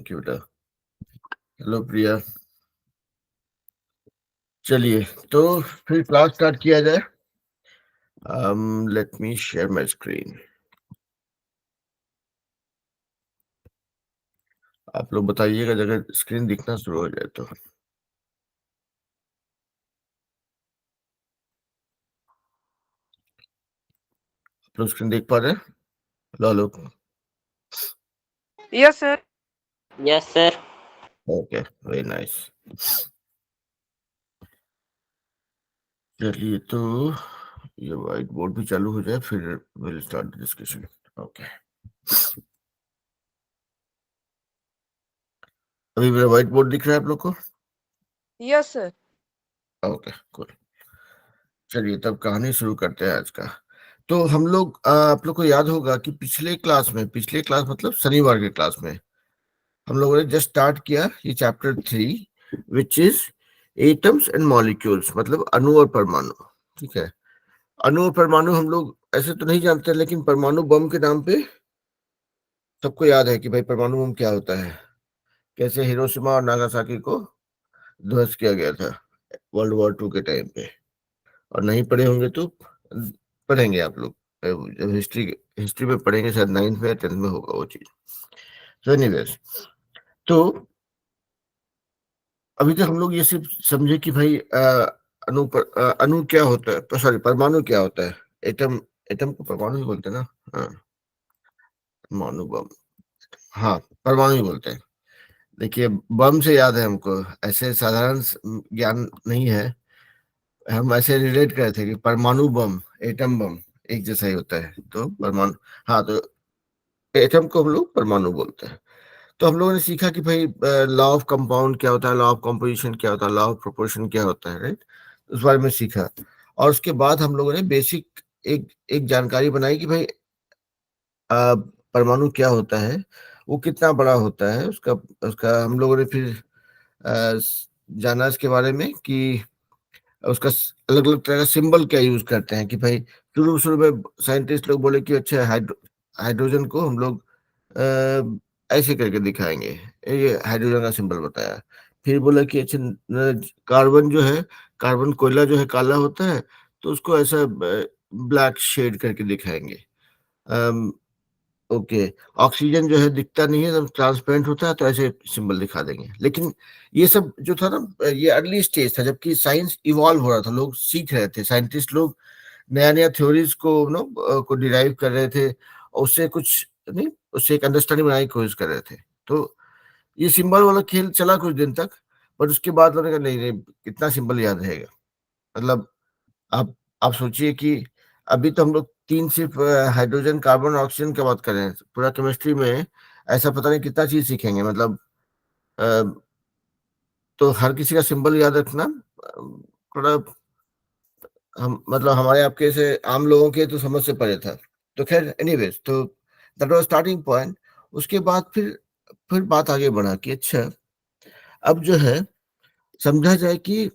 Thank you बेटा। Hello प्रिया। चलिए तो फिर क्लास स्टार्ट किया जाए। Let me share my screen. आप लोग बताइएगा अगर स्क्रीन दिखना शुरू हो जाए तो। आप लोग स्क्रीन देख पा रहे हैं? Hello hello. Yes, sir. Yes, sir. Okay, very nice. चलिए तो ये व्हाइट बोर्ड भी चालू हो जाए फिर will start the discussion. Okay, अभी मेरा व्हाइट बोर्ड दिख रहा है आप लोग को? Yes, sir. Okay cool. चलिए तब कहानी शुरू करते हैं आज का। तो हम लोग आप लोग को याद होगा कि पिछले क्लास मतलब शनिवार के क्लास में हम लोगों ने जस्ट स्टार्ट किया ये chapter 3 which is atoms and molecules, मतलब अणु और परमाणु। ठीक है, अणु और परमाणु हम लोग ऐसे तो नहीं जानते, लेकिन परमाणु बम के नाम पे सबको याद है कि भाई परमाणु बम क्या होता है, कैसे हिरोशिमा और नागासाकी को ध्वस्त किया गया था वर्ल्ड वॉर 2 के टाइम पे। और नहीं पढ़े होंगे तो पढ़ेंगे आप लोग, जब हिस्ट्री में पढ़ेंगे, शायद 9th में या 10th में होगा वो चीज। तो एनीवेज, तो अभी तक हम लोग ये सिर्फ समझे कि भाई अणु क्या होता है, सॉरी परमाणु क्या होता है। एटम, एटम को परमाणु ही बोलते हैं ना। हाँ, परमाणु बम, हाँ परमाणु ही बोलते हैं। देखिए बम से याद है हमको, ऐसे साधारण ज्ञान नहीं है, हम ऐसे रिलेट कर रहे थे कि परमाणु बम, एटम बम एक जैसा ही होता है, तो परमाणु, हाँ तो एटम को हम लोग परमाणु बोलते हैं। तो हम लोगों ने सीखा कि भाई लॉ ऑफ कंपाउंड क्या होता है, लॉ ऑफ कंपोजिशन क्या होता है, लॉ ऑफ प्रोपोर्शन क्या होता है, राइट। उस बारे में सीखा। और उसके बाद हम लोगों ने बेसिक एक एक जानकारी बनाई कि भाई परमाणु क्या होता है, वो कितना बड़ा होता है, उसका उसका हम लोगों ने फिर अ, जाना इसके बारे में कि उसका अलग अलग तरह का सिंबल क्या यूज करते हैं। कि भाई शुरू शुरू में साइंटिस्ट लोग बोले कि अच्छा हाइड्रोजन को हम लोग ऐसे करके दिखाएंगे, ये हाइड्रोजन का सिंबल बताया। फिर बोला कि अच्छा कार्बन जो है, कार्बन कोयला जो है काला होता है, तो उसको ऐसा ब्लैक शेड करके दिखाएंगे। ओके, ऑक्सीजन जो है दिखता नहीं है, जब ट्रांसपेरेंट होता है तो ऐसे सिंबल दिखा देंगे। लेकिन ये सब जो था ना, ये अर्ली स्टेज था, जबकि साइंस इवॉल्व हो रहा था, लोग सीख रहे थे, साइंटिस्ट लोग नया नया थ्योरीज को नो को डिराइव कर रहे थे, और उससे कुछ नहीं, उससे एक अंडरस्टैंडिंग बनाने की कोशिश कर रहे थे। तो ये सिंबल वाला खेल चला कुछ दिन तक, पर उसके बाद उन्होंने कहा नहीं नहीं, कितना सिंबल याद रहेगा। मतलब आप आप सोचिए कि अभी तो हम लोग तीन सिर्फ हाइड्रोजन कार्बन और ऑक्सीजन की बात कर रहे हैं, पूरा केमिस्ट्री में ऐसा पता नहीं कितना चीज सीखेंगे। मतलब अ, तो हर किसी का सिंबल याद रखना थोड़ा, हम मतलब हमारे आपके से आम लोगों के तो समझ से परे था। तो खैर एनीवेज, तो दैट वाज स्टार्टिंग पॉइंट। उसके बाद फिर बात आगे बढ़ा कि अच्छा अब जो है समझा जाए कि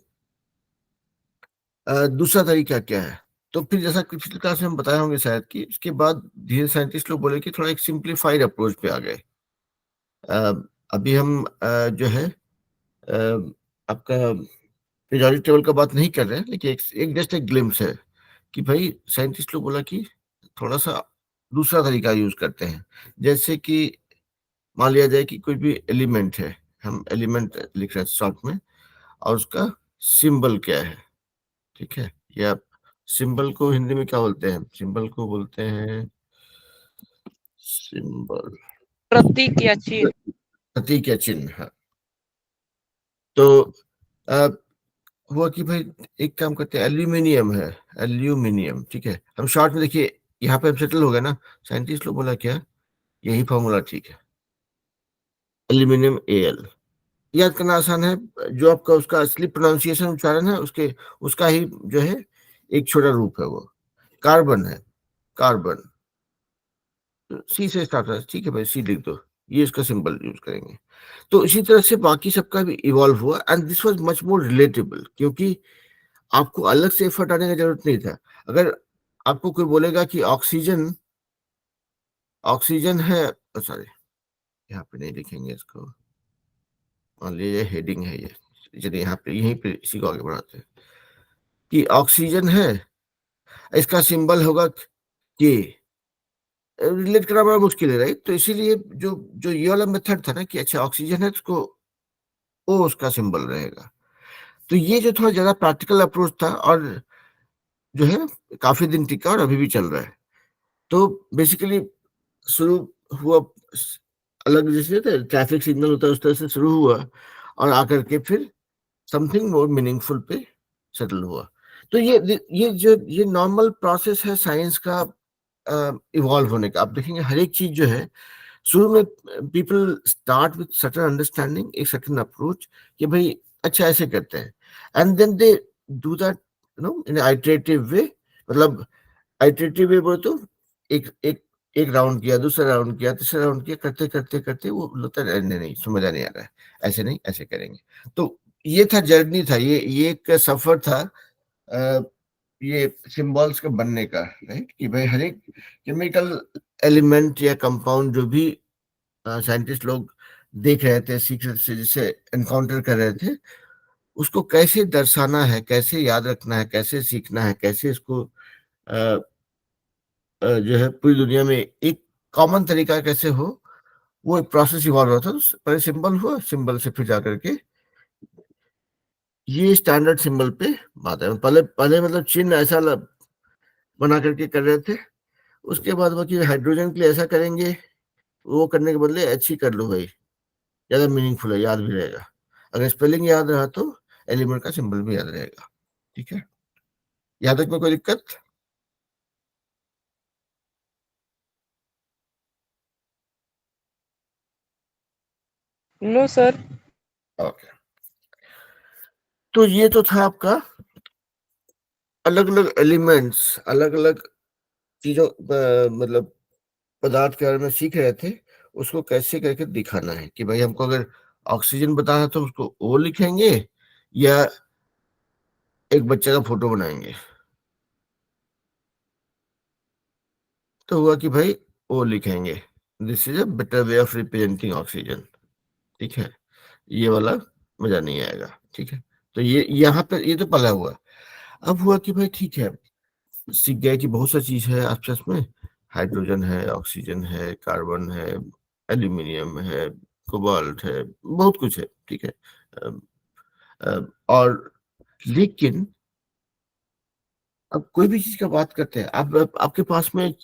दूसरा तरीका क्या है। तो फिर जैसा कि पिछली क्लास में हम बताए होंगे शायद, कि उसके बाद धीरे साइंटिस्ट लोग बोले कि थोड़ा एक सिंप्लीफाइड अप्रोच पे आ गए। अ, अभी हम जो है आपका पीरियोडिक टेबल का बात नहीं कर रहे हैं, लेकिन एक जस्ट एक ग्लिम्स है कि भाई साइंटिस्ट लोग बोला कि थोड़ा सा दूसरा तरीका यूज करते हैं। जैसे कि मान लिया जाए कि कोई भी एलिमेंट है, हम एलिमेंट लिख रहे हैं शॉर्ट में, और उसका सिंबल क्या है। ठीक है, या सिंबल को हिंदी में क्या बोलते हैं, सिंबल को बोलते हैं सिंबल, प्रतीक या चिन्ह। प्रतीक या चिन्ह। हाँ। तो अ, हुआ कि भाई एक काम करते हैं, एल्यूमिनियम है, एल्यूमिनियम, ठीक है, हम शॉर्ट में देखिए, यहाँ पे हम सेटल हो गए ना। साइंटिस्ट लोग बोला क्या, यही फॉर्मूला ठीक है, एल्यूमिनियम एल। याद करना आसान है, जो आपका उसका असली प्रोनाउंसिएशन उच्चारण है उसके, उसका ही जो है एक छोटा रूप है वो। कार्बन है, कार्बन, सी से स्टार्ट है, ठीक है भाई सी लिख दो, ये इसका सिंबल यूज करेंगे। तो इसी तरह से बाकी सबका भी इवॉल्व हुआ, and this was much more relatable, क्योंकि आपको अलग से एफर्ट आने की जरूरत नहीं था। अगर आपको कोई बोलेगा कि ऑक्सीजन, ऑक्सीजन है, सॉरी यहाँ पे नहीं लिखेंगे इसको, मान लीजिए हेडिंग है ये, चलिए यहाँ पे यहीं पे इसी को आगे बढ़ाते हैं कि ऑक्सीजन है, इसका सिंबल होगा के। रिलेट करना बड़ा मुश्किल है, राइट? तो इसीलिए जो जो ये वाला मेथड था ना कि अच्छा ऑक्सीजन है तो उसको ओ उसका सिंबल रहेगा, तो ये जो थोड़ा ज्यादा प्रैक्टिकल अप्रोच था और जो है काफी दिन टिका और अभी भी चल रहा है। तो बेसिकली शुरू हुआ अलग, जैसे ट्रैफिक सिग्नल होता है उस तरह से शुरू हुआ और आकर के फिर समथिंग मोर मीनिंगफुल पे सेटल हुआ। तो ये नॉर्मल प्रोसेस है साइंस का इवॉल्व होने का। आप देखेंगे हर एक चीज जो है शुरू में people start with certain understanding, एक सर्टेन अप्रोच कि भाई अच्छा ऐसे करते हैं, and then they do that in iterative way. मतलब आइटरेटिव वे बोले तो एक एक एक राउंड किया, दूसरा राउंड किया, तीसरा राउंड किया, करते करते करते वो लगता है नहीं नहीं समझ आ नहीं आ रहा है, ऐसे नहीं ऐसे करेंगे। तो ये था जर्नी था, ये एक सफर था ये सिंबल्स के बनने का, राइट? कि भाई हर एक केमिकल एलिमेंट या कंपाउंड जो भी साइंटिस्ट लोग देख रहे थे, सीख रहे थे, जिसे एनकाउंटर कर रहे थे, उसको कैसे दर्शाना है, कैसे याद रखना है, कैसे सीखना है, कैसे इसको जो है पूरी दुनिया में एक कॉमन तरीका कैसे हो, वो एक प्रोसेस इवॉल्व हो रहा था। तो पहले सिंबल हुआ, सिंबल से फिर जाकर के ये स्टैंडर्ड सिंबल पे बात है। पहले पहले मतलब चिन्ह ऐसा बना करके कर रहे थे, उसके बाद बाकी हाइड्रोजन के लिए ऐसा करेंगे, वो करने के बदले एच ही कर लो भाई, ज्यादा मीनिंगफुल है, याद भी रहेगा। अगर स्पेलिंग याद रहा तो एलिमेंट का सिंबल भी याद रहेगा। ठीक है, यहाँ तक में कोई दिक्कत? No sir. ओके, तो ये तो था आपका अलग अलग एलिमेंट्स, अलग अलग चीजों मतलब पदार्थ के बारे में सीख रहे थे, उसको कैसे करके दिखाना है कि भाई हमको अगर ऑक्सीजन बताना तो उसको ओ लिखेंगे या एक बच्चे का फोटो बनाएंगे। तो हुआ कि भाई ओ लिखेंगे, this is a better way of representing oxygen. ठीक है, ये वाला मजा नहीं आएगा। ठीक है, तो ये यहाँ पे ये तो पला हुआ। अब हुआ कि भाई ठीक है, सीख गए कि बहुत सा चीज है आसपास में, हाइड्रोजन है, ऑक्सीजन है, कार्बन है, एल्यूमिनियम है, कोबाल्ट है, बहुत कुछ है। ठीक है, अ, और लेकिन अब कोई भी चीज का बात करते हैं, आपके पास में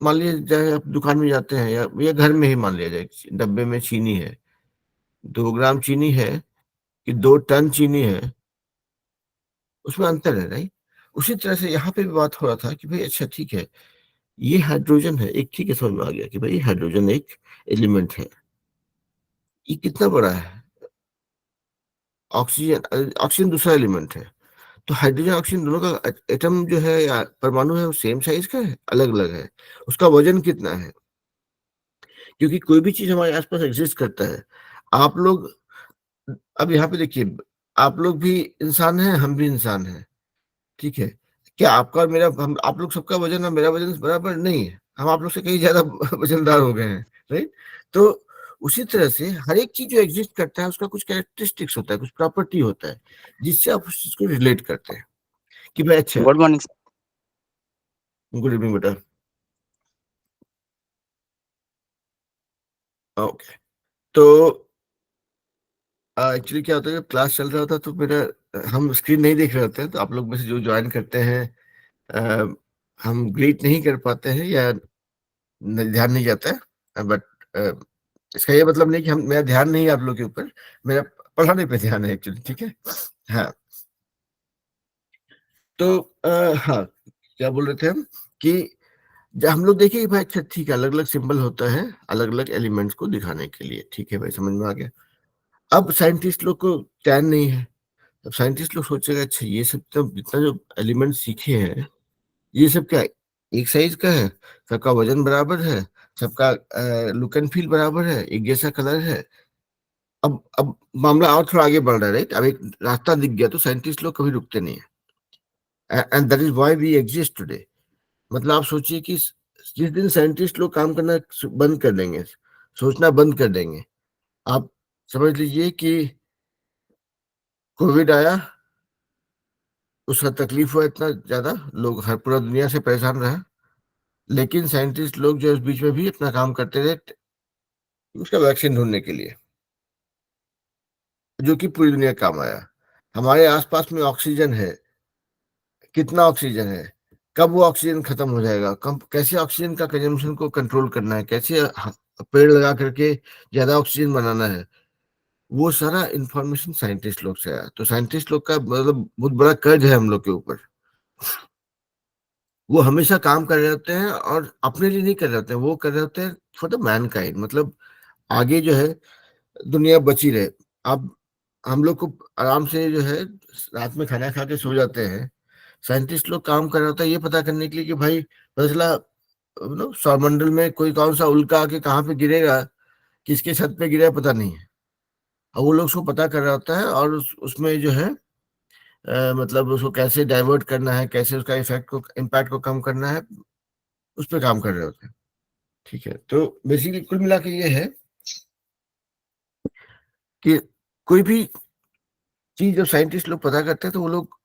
मान लीजिए जाए आप दुकान में जाते हैं या घर में ही मान लिया जाए, डब्बे में चीनी है, 2 ग्राम चीनी है कि 2 टन चीनी है, उसमें अंतर है, राइट? उसी तरह से यहाँ पे भी बात हो रहा था कि भाई अच्छा ठीक है, ये हाइड्रोजन है एक, ठीक है समझ में आ गया कि भाई हाइड्रोजन एक एलिमेंट है, ये कितना बड़ा है, ऑक्सीजन ऑक्सीजन दूसरा एलिमेंट है। तो हाइड्रोजन ऑक्सीजन दोनों का एटम जो है या परमाणु है वो सेम साइज का है, अलग अलग है, उसका वजन कितना है? क्योंकि कोई भी चीज हमारे आसपास एग्जिस्ट करता है, आप लोग अब यहाँ पे देखिए, आप लोग भी इंसान हैं, हम भी इंसान हैं। ठीक है, क्या आपका और मेरा, हम आप लोग सबका वजन और मेरा वजन बराबर नहीं है, हम आप लोग से कहीं ज्यादा वजनदार हो गए हैं, राइट? तो उसी तरह से हर एक चीज जो एग्जिस्ट करता है उसका कुछ कैरेक्टरिस्टिक्स होता है, कुछ प्रॉपर्टी होता है, जिससे आप उस चीज को रिलेट करते हैं कि भाई अच्छा। Good morning sir. Good evening बेटा। ओके, तो एक्चुअली क्या होता है, जब क्लास चल रहा होता है तो मेरा हम स्क्रीन नहीं देख रहे होते हैं, तो आप लोग में से जो ज्वाइन करते हैं अ, हम ग्रीट नहीं कर पाते हैं या ध्यान नहीं जाता है, बट इसका ये मतलब नहीं कि हम, मेरा ध्यान नहीं है आप लोग के ऊपर, मेरा पढ़ाने पे ध्यान है एक्चुअली। ठीक है, हाँ। तो हाँ, क्या बोल रहे थे हम कि जब हम लोग देखें कि भाई अच्छा ठीक है, अलग अलग सिंबल होता है अलग अलग एलिमेंट्स को दिखाने के लिए। ठीक है भाई, समझ में आ गया। अब साइंटिस्ट लोग को चैन नहीं है, अब साइंटिस्ट लोग सोचेगा अच्छा ये सब तो जितना जो एलिमेंट सीखे हैं, ये सब क्या एक साइज का है, सबका वजन बराबर है, सबका लुक एंड फील बराबर है, एक जैसा कलर है। अब मामला और थोड़ा आगे बढ़ रहा है, राइट? अब एक रास्ता दिख गया तो साइंटिस्ट लोग कभी रुकते नहीं है, and that is why we exist today. मतलब आप सोचिए कि जिस दिन साइंटिस्ट लोग काम करना बंद कर देंगे, सोचना बंद कर देंगे, आप समझ लीजिए कि कोविड आया, उसका तकलीफ हुआ इतना ज्यादा, लोग हर पूरा दुनिया से परेशान रहा, लेकिन साइंटिस्ट लोग जो इस बीच में भी अपना काम करते रहे उसका वैक्सीन ढूंढने के लिए, जो कि पूरी दुनिया काम आया। हमारे आसपास में ऑक्सीजन है, कितना ऑक्सीजन है, कब वो ऑक्सीजन खत्म हो जाएगा, कब, कैसे ऑक्सीजन का कंजम्पशन को कंट्रोल करना है, कैसे पेड़ लगा करके ज्यादा ऑक्सीजन बनाना है, वो सारा इंफॉर्मेशन साइंटिस्ट लोग से आया। तो साइंटिस्ट लोग का मतलब बहुत बड़ा कर्ज है हम लोग के ऊपर। वो हमेशा काम कर रहे होते हैं, और अपने लिए नहीं कर रहे होते हैं, वो कर रहे होते हैं फॉर द मैनकाइंड, मतलब आगे जो है दुनिया बची रहे। अब हम लोग को आराम से जो है रात में खाना खा के सो जाते हैं, साइंटिस्ट लोग काम कर रहा होता है ये पता करने के लिए कि भाई पता चला सौरमंडल में कोई कौन सा उल्का आके कहाँ पे गिरेगा, किसके छत पे गिरा है पता नहीं है। अब वो लोग उसको पता कर रहा होता है, और उसमें जो है मतलब उसको कैसे डाइवर्ट करना है, कैसे उसका इफेक्ट को, इम्पैक्ट को कम करना है, उस पर काम कर रहे होते हैं। ठीक है, तो बेसिकली कुल मिला के ये है कि कोई भी चीज जब साइंटिस्ट लोग पता करते हैं तो वो लोग,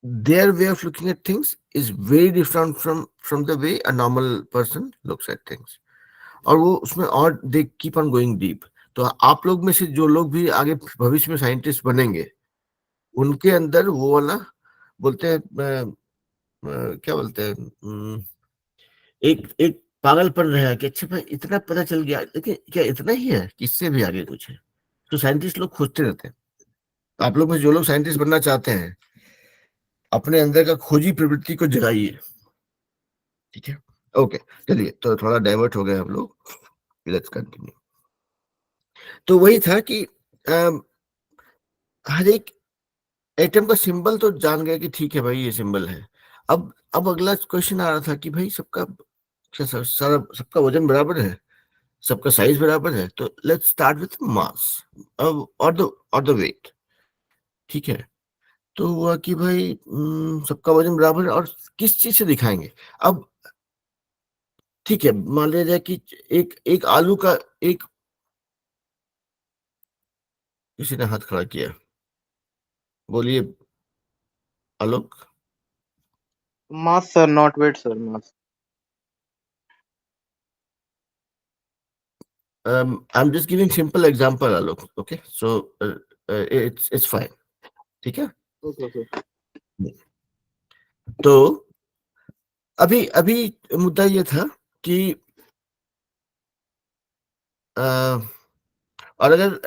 their way of looking at things is very different from the way a normal person looks at things, और वो उसमें और they keep on going deep. तो आप लोग में से जो लोग भी आगे भविष्य में साइंटिस्ट बनेंगे, उनके अंदर वो वाला बोलते हैं क्या बोलते हैं, एक एक पागलपन रहा कि अच्छा भाई इतना पता चल गया, लेकिन क्या इतना ही है कि इससे भी आगे कुछ है। तो साइंटिस्ट लोग खोजते रहते हैं। तो आप लोग में जो लोग साइंटिस्ट बनना चाहते हैं, अपने अंदर का खोजी प्रवृत्ति को जगाइए। ठीक है, ओके, चलिए, तो थोड़ा डाइवर्ट हो गए हम लोग, लेट्स कंटिन्यू। तो वही था कि हर एक एटम का सिंबल तो जान गए कि ठीक है भाई ये सिंबल है। अब अगला क्वेश्चन आ रहा था कि भाई सबका क्या सारा सबका वजन बराबर है, सबका साइज बराबर है, तो लेट्स स्टार्ट विथ मास और द वेट। ठीक है, तो हुआ कि भाई सबका वजन बराबर है, और किस चीज से दिखाएंगे। अब ठीक है, मान लिया जाए कि एक एक आलू का एक, किसी ने हाथ खड़ा किया, बोलिए आलोक। mass sir, not weight sir, mass. I'm just giving simple example Alok, okay, so it's fine। ठीक है, Okay, okay. तो अभी अभी मुद्दा ये था कि अ, और अगर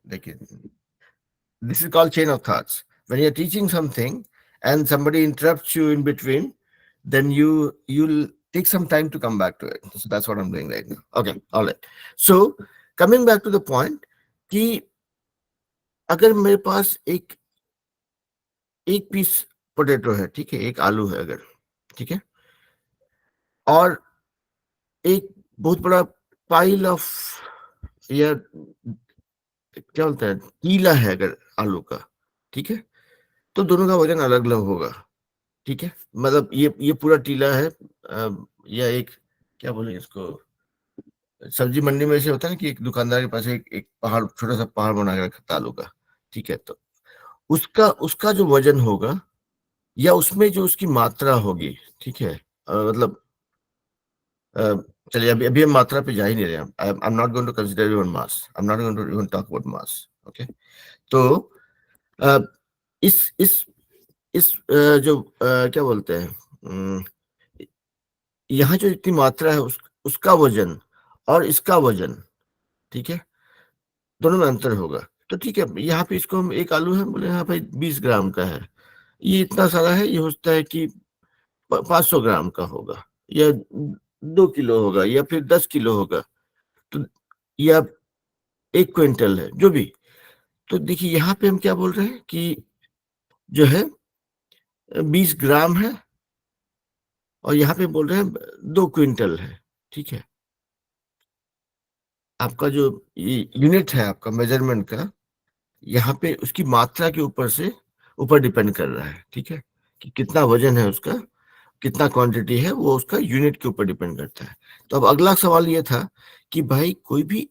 देखिए, this is called chain of thoughts. When you're teaching something and somebody interrupts you in between, then you'll take some time to come back to it. So that's what I'm doing right now. Okay, all right. So coming back to the point कि अगर मेरे पास एक एक piece potato है, ठीक है, एक आलू है अगर, ठीक है, और एक बहुत बड़ा पाइल ऑफ, या क्या बोलते हैं, टीला है अगर आलू का, ठीक है, तो दोनों का वजन अलग अलग होगा। ठीक है, मतलब ये पूरा टीला है, या एक, क्या बोलेंगे इसको, सब्जी मंडी में से होता है ना कि एक दुकानदार के पास एक पहाड़, छोटा सा पहाड़ बना के रखा है आलू का। ठीक है, तो उसका उसका जो वजन होगा, या उसमें जो उसकी मात्रा होगी, ठीक है, मतलब अ, चलिए अभी अभी हम मात्रा पे जा ही नहीं रहे हैं। I am not going to consider even mass, I am not going to even talk about mass. Okay, तो अ, इस जो क्या बोलते हैं, यहाँ जो इतनी मात्रा है उसका वजन और इसका वजन, ठीक है, दोनों में अंतर होगा। तो ठीक है, यहाँ पे इसको हम, एक आलू है, बोले हाँ भाई 20 ग्राम का है, ये इतना सारा है, ये हो सकता है कि 500 ग्राम का होगा, या 2 किलो होगा, या फिर 10 किलो होगा, तो या 1 क्विंटल है, जो भी। तो देखिए यहाँ पे हम क्या बोल रहे हैं कि जो है 20 ग्राम है, और यहाँ पे बोल रहे हैं 2 क्विंटल है। ठीक है, आपका जो यूनिट है आपका मेजरमेंट का, यहाँ पे उसकी मात्रा के ऊपर से ऊपर डिपेंड कर रहा है। ठीक है, कि कितना वजन है उसका, कितना क्वांटिटी है, वो उसका यूनिट के ऊपर डिपेंड करता है। तो अब अगला सवाल ये था कि भाई कोई भी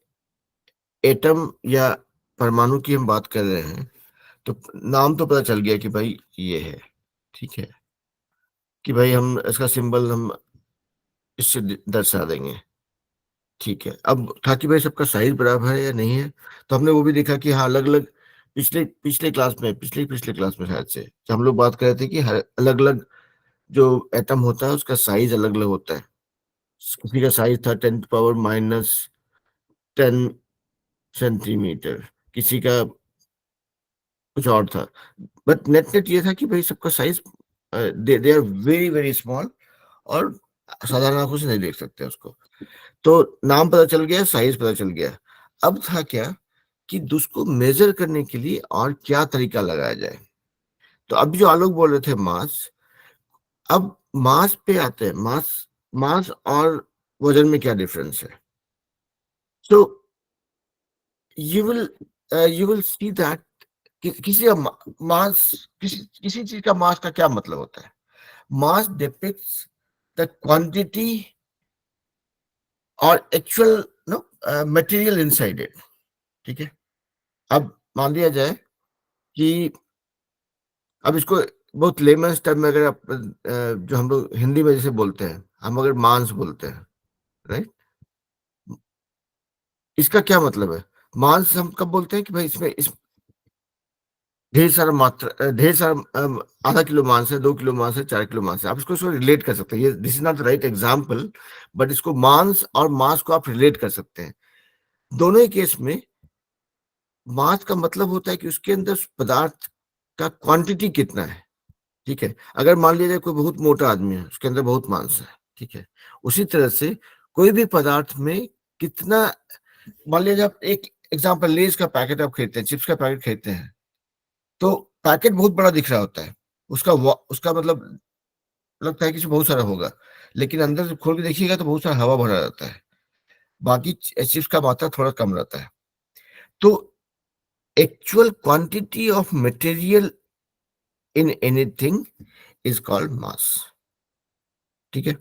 एटम या परमाणु की हम बात कर रहे हैं, तो नाम तो पता चल गया कि भाई ये है, ठीक है, कि भाई हम इसका सिंबल हम इससे दर्शा देंगे, ठीक है। अब था कि भाई सबका साइज बराबर है या नहीं है, तो हमने वो भी देखा कि हाँ अलग अलग, पिछले पिछले क्लास में, पिछले पिछले क्लास में शायद से, जब हम लोग बात कर रहे थे कि हर अलग अलग जो एटम होता है उसका साइज अलग अलग होता है। किसी का साइज था 10⁻⁻10 सेंटीमीटर, किसी का कुछ और था, बट नेट नेट ये था कि भाई सबका size they are very very small, और साधारण आंखों से नहीं देख सकते उसको। तो नाम पता चल गया, साइज पता चल गया। अब था क्या कि उसको मेजर करने के लिए और क्या तरीका लगाया जाए। तो अब जो आलोक बोल रहे थे मास, अब मास पे आते हैं। मास मास और वजन में क्या डिफरेंस है? तो यू विल सी दैट किसी का मास, किसी चीज का मास का क्या मतलब होता है? मास डिपिक्ट्स द क्वांटिटी और actual no material inside it, ठीक है। अब मान लिया जाए कि, अब इसको बहुत लेमन्स टर्म में अगर आप जो हम लोग हिंदी में जैसे बोलते हैं, हम अगर मांस बोलते हैं, राइट, इसका क्या मतलब है? मांस हम कब बोलते हैं कि भाई इसमें इस ढेर सारा मात्रा, ढेर सारा आधा किलो मांस है, 2 किलो मांस है, 4 किलो मांस है। आप इसको रिलेट कर सकते हैं, ये this is not the right example, but इसको मांस और मास को आप रिलेट कर सकते हैं। दोनों ही केस में मास का मतलब होता है कि उसके अंदर पदार्थ का क्वांटिटी कितना है, ठीक है। अगर मान लीजिए कोई बहुत मोटा आदमी है, उसके अंदर बहुत मांस है, ठीक है, उसी तरह से कोई भी पदार्थ में कितना, मान लीजिए आप एक एग्जांपल, लेज का पैकेट आप खरीदते हैं, चिप्स का पैकेट खरीदते हैं, तो पैकेट बहुत बड़ा दिख रहा होता है, उसका मतलब लगता है कि इसमें बहुत सारा होगा, लेकिन अंदर से खोल के देखिएगा तो बहुत सारा हवा भरा रहता है, बाकी चिप्स का मात्रा थोड़ा कम रहता है। तो actual quantity of material in anything is called मास, ठीक है।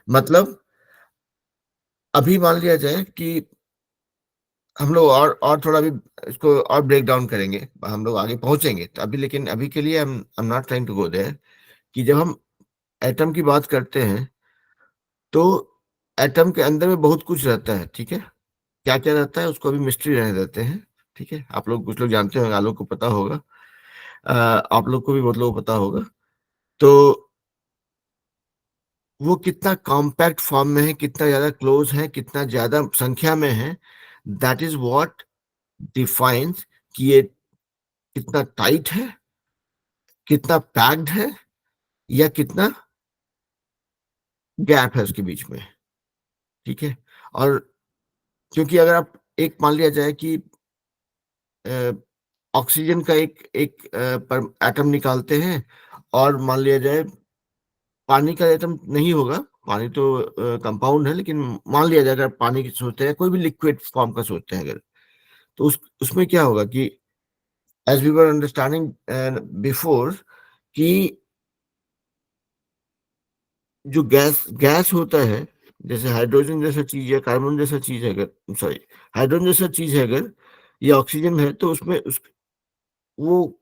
मतलब अभी मान लिया जाए कि हम लोग और थोड़ा भी इसको और ब्रेक डाउन करेंगे, हम लोग आगे पहुंचेंगे तो अभी, लेकिन अभी के लिए I am not trying to go there, कि जब हम एटम की बात करते हैं तो एटम के अंदर में बहुत कुछ रहता है, ठीक है। क्या क्या रहता है उसको अभी मिस्ट्री रहने देते हैं, ठीक है। आप लोग कुछ लोग जानते होंगे, आलोक को पता होगा, आप लोग को भी बहुत लोगों को पता होगा। तो वो कितना कॉम्पैक्ट फॉर्म में है, कितना ज्यादा क्लोज है, कितना ज्यादा संख्या में है, दैट इज व्हाट डिफाइंस कि ये कितना टाइट है, कितना पैक्ड है, या कितना गैप है उसके बीच में, ठीक है। और क्योंकि अगर आप एक मान लिया जाए कि ऑक्सीजन का एक एक पर एटम निकालते हैं, और मान लिया जाए पानी का एटम नहीं होगा, पानी तो कंपाउंड है, लेकिन मान लिया जाए अगर पानी की सोचते हैं, कोई भी लिक्विड फॉर्म का सोचते हैं अगर, तो उसमें क्या होगा कि as we were understanding before, कि जो गैस गैस होता है, जैसे हाइड्रोजन जैसा चीज है, कार्बन जैसा चीज है अगर, सॉरी, हाइड्रोजन जैसा चीज है अगर, या ऑक्सीजन है, तो उसमें वो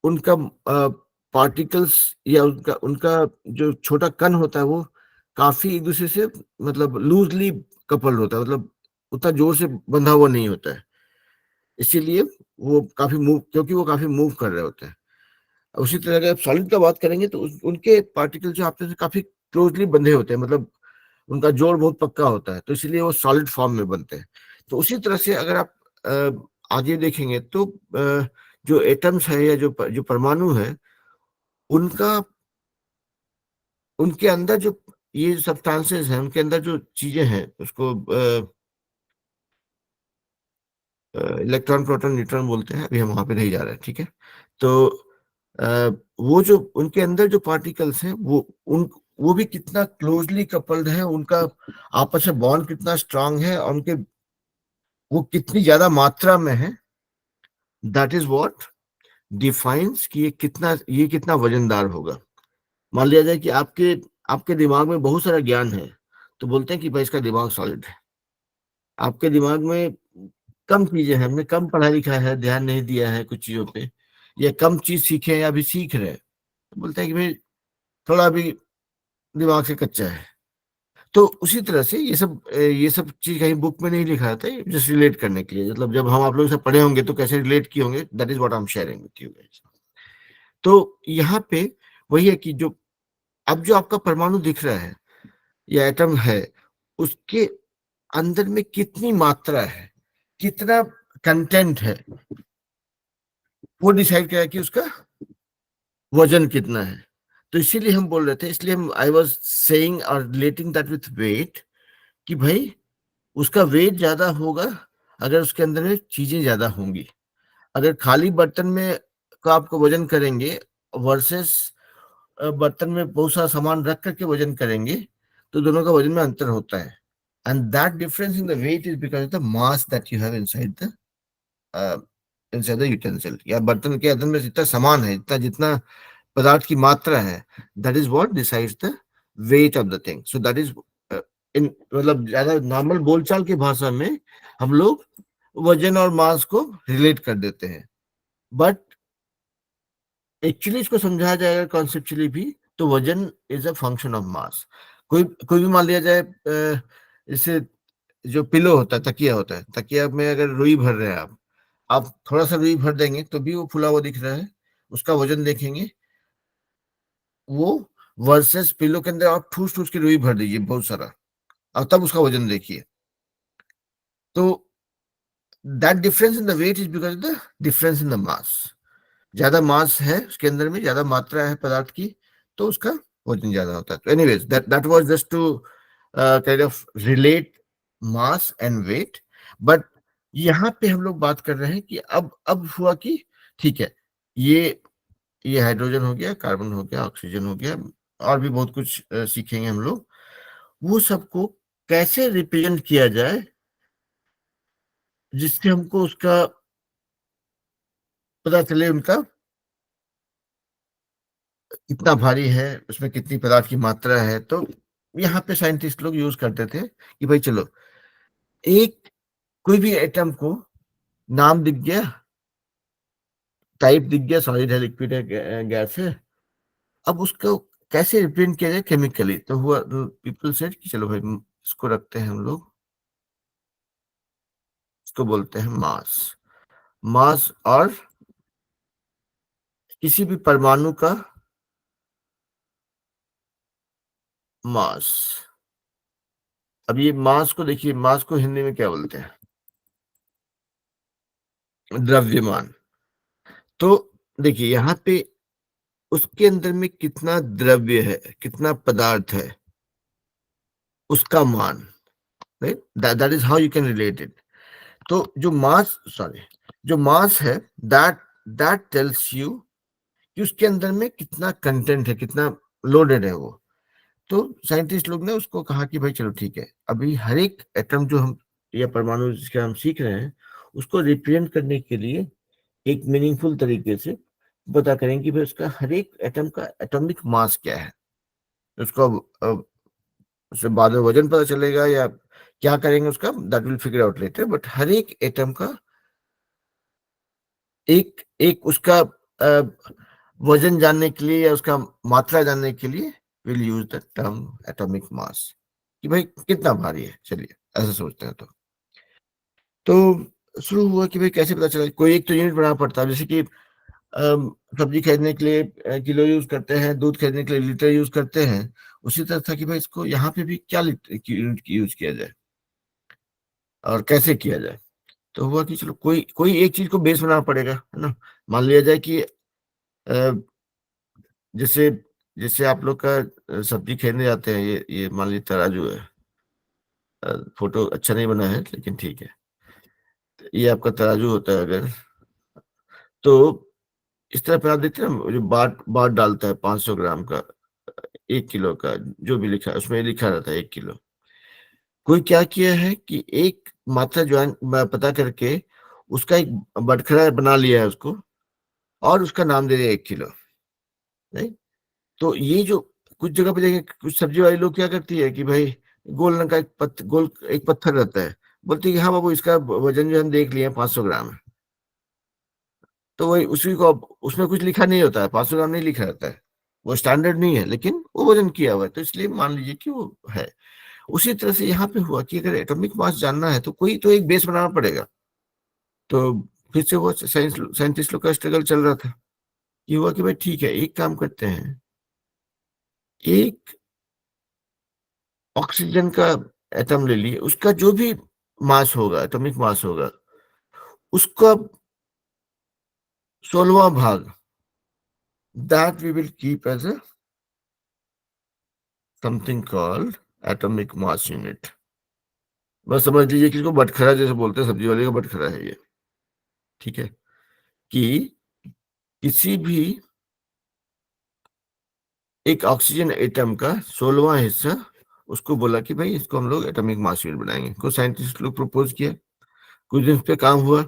उनका पार्टिकल्स, या उनका उनका जो छोटा कण होता है वो काफी एक दूसरे से मतलब लूजली कपल्ड होता है, मतलब उतना जोर से बंधा हुआ नहीं होता है, इसीलिए वो काफी मूव, क्योंकि वो काफी मूव कर रहे होते हैं। उसी तरह अगर आप सॉलिड का बात करेंगे तो उनके पार्टिकल जो आपस में काफी क्लोजली बंधे होते हैं, मतलब उनका जोड़ बहुत पक्का होता है, तो इसलिए वो सॉलिड फॉर्म में बनते हैं। तो उसी तरह से अगर आप आगे देखेंगे तो जो एटम्स है या जो परमाणु है, उनका उनके अंदर जो ये सब्सटेंसेस हैं, उनके अंदर जो चीजें हैं, उसको इलेक्ट्रॉन प्रोटॉन न्यूट्रॉन बोलते हैं, अभी हम वहां पे नहीं जा रहे हैं, ठीक है। तो वो जो उनके अंदर जो पार्टिकल्स हैं, वो भी कितना क्लोजली कपल्ड है, उनका आपस में बॉन्ड कितना स्ट्रांग है, और उनके वो कितनी ज्यादा मात्रा में है, दैट इज व्हाट डिफाइंस कि ये कितना वजनदार होगा। मान लिया जाए कि आपके आपके दिमाग में बहुत सारा ज्ञान है, तो बोलते हैं कि भाई इसका दिमाग सॉलिड है। आपके दिमाग में कम चीजें हैं, हमने कम पढ़ा लिखा है, ध्यान नहीं दिया है कुछ चीजों पे, या कम चीज सीखे हैं या अभी सीख रहे हैं, तो बोलते हैं कि भाई थोड़ा अभी दिमाग से कच्चा है। तो उसी तरह से ये सब चीज कहीं बुक में नहीं लिखा था, जस्ट रिलेट करने के लिए, मतलब जब हम आप लोग से पढ़े होंगे तो कैसे रिलेट किए होंगे, that is what I am sharing with you guys. तो यहाँ पे वही है कि जो अब जो आपका परमाणु दिख रहा है या एटम है, उसके अंदर में कितनी मात्रा है, कितना कंटेंट है, वो डिसाइड करा कि उसका वजन कितना है। तो इसीलिए हम बोल रहे थे, इसलिए हम आई वाज सेइंग और रिलेटिंग दैट विथ वेट, कि भाई उसका वेट ज्यादा होगा अगर उसके अंदर में चीजें ज्यादा होंगी। अगर खाली बर्तन में का आपको वजन करेंगे वर्सेस बर्तन में बहुत सारा सामान रख करके वजन करेंगे, तो दोनों का वजन में अंतर होता है। And that difference in the weight is because of the mass that you have inside the utensil, या बर्तन के अंदर में जितना सामान है, जितना जितना पदार्थ की मात्रा है, that is what decides the weight of the thing. So that is in, मतलब ज्यादा नॉर्मल बोलचाल की भाषा में हम लोग वजन और मास को रिलेट कर देते हैं, बट एक्चुअली इसको समझाया जाएगा कॉन्सेप्चुअली भी, तो वजन is a function of mass. कोई कोई भी मान लिया जाए, जैसे जो पिलो होता है, तकिया होता है, तकिया में अगर रुई भर रहे हैं आप थोड़ा सा रुई भर देंगे तो भी वो फुला हुआ दिख रहा है, उसका वजन देखेंगे वो, वर्सेस पिलो के अंदर आप ठूस ठूस के रुई भर दीजिए बहुत सारा, और तब उसका वजन देखिए। तो that difference in the weight is because the difference in the mass. ज्यादा मास है उसके अंदर में, ज्यादा मात्रा है पदार्थ की, तो उसका वजन ज्यादा होता है। तो anyways that was just to kind of relate mass and weight. But यहाँ पे हम लोग बात कर रहे हैं कि अब हुआ कि ठीक है, ये ये हाइड्रोजन हो गया, कार्बन हो गया, ऑक्सीजन हो गया, और भी बहुत कुछ सीखेंगे हम लोग, वो सबको कैसे रिप्रेजेंट किया जाए जिससे हमको उसका पता चले उनका कितना भारी है, उसमें कितनी पदार्थ की मात्रा है। तो यहाँ पे साइंटिस्ट लोग यूज करते थे कि भाई चलो, एक कोई भी एटम को नाम दिख गया, टाइप दिख गया, सॉलिड है, लिक्विड है, गैस है, अब उसको कैसे रिप्रेजेंट किया जाए केमिकली। तो हुआ, पीपल सेड कि चलो भाई इसको रखते हैं हम लोग, इसको बोलते हैं मास। मास और किसी भी परमाणु का मास। अब ये मास को देखिए, मास को हिंदी में क्या बोलते हैं? द्रव्यमान। तो देखिए यहाँ पे उसके अंदर में कितना द्रव्य है, कितना पदार्थ है, उसका मान, right, that is how you can relate it. तो जो मास, सॉरी, जो मास है, दैट दैट टेल्स यू कि उसके अंदर में कितना कंटेंट है, कितना लोडेड है वो। तो साइंटिस्ट लोग ने उसको कहा कि भाई चलो ठीक है, अभी हर एक एटम जो हम, या परमाणु जिसके हम सीख रहे हैं, उसको रिप्रेजेंट करने के लिए एक मीनिंगफुल तरीके से पता करें कि भाई उसका हर एक एटम का एटॉमिक मास क्या है। उसको उससे बाद में वजन पता चलेगा या क्या करेंगे उसका, that will figure out later, but हर एक एटम का एक एक उसका वजन जानने के लिए या उसका मात्रा जानने के लिए will use the term atomic mass, कि भाई कितना भारी है। चलिए ऐसा सोचते हैं। तो शुरू हुआ कि भाई कैसे पता चला, कोई एक तो यूनिट बनाना पड़ता है, जैसे कि सब्जी खरीदने के लिए किलो यूज करते हैं, दूध खरीदने के लिए लीटर यूज करते हैं, उसी तरह था कि भाई इसको यहाँ पे भी क्या लीटर की यूनिट की यूज किया जाए और कैसे किया जाए। तो हुआ कि चलो कोई कोई एक चीज को बेस बनाना पड़ेगा, है ना। मान लिया जाए कि जैसे जैसे आप लोग का सब्जी खरीदने जाते हैं, ये मान लीजिए तराजू है, फोटो अच्छा नहीं बना है लेकिन ठीक है, ये आपका तराजू होता है अगर, तो इस तरह पे आप देखते हैं ना, जो बाट बाट डालता है 500 ग्राम का, 1 किलो का, जो भी लिखा है उसमें लिखा रहता है 1 किलो। कोई क्या किया है कि एक मात्रा ज्वाइन पता करके उसका एक बटखरा बना लिया है उसको, और उसका नाम दे दिया 1 किलो, नहीं। तो ये जो कुछ जगह पे देखें, कुछ सब्जी वाली लोग क्या करती है कि भाई गोल रंग का एक गोल एक पत्थर रहता है, बोलती है कि हाँ बाबू इसका वजन जो हम देख लिए 500 ग्राम है। तो वही उसी को उसमें कुछ लिखा नहीं होता है, 500 ग्राम नहीं लिखा रहता है, वो स्टैंडर्ड नहीं है, लेकिन वो वजन किया हुआ है, तो इसलिए मान लीजिए कि वो है। उसी तरह से यहाँ पे हुआ कि अगर एटॉमिक मास जानना है तो कोई तो एक बेस बनाना पड़ेगा। तो फिर से वो साइंटिस्ट लोग का स्ट्रगल चल रहा था। ये हुआ कि भाई ठीक है, एक काम करते हैं, एक ऑक्सीजन का एटम ले लिए, उसका जो भी मास होगा, एटॉमिक मास होगा, उसका 16वां भाग, that we will keep as a something called atomic mass unit. बस समझ लीजिए कि इसको बटखरा जैसे बोलते हैं, सब्जी वाले का बटखरा है ये। ठीक है, कि किसी भी एक ऑक्सीजन एटम का 16वां हिस्सा, उसको बोला कि भाई इसको हम लोग एटॉमिक मास यूनिट बनाएंगे। कुछ साइंटिस्ट लोग प्रपोज किया, कुछ दिन इस पे काम हुआ,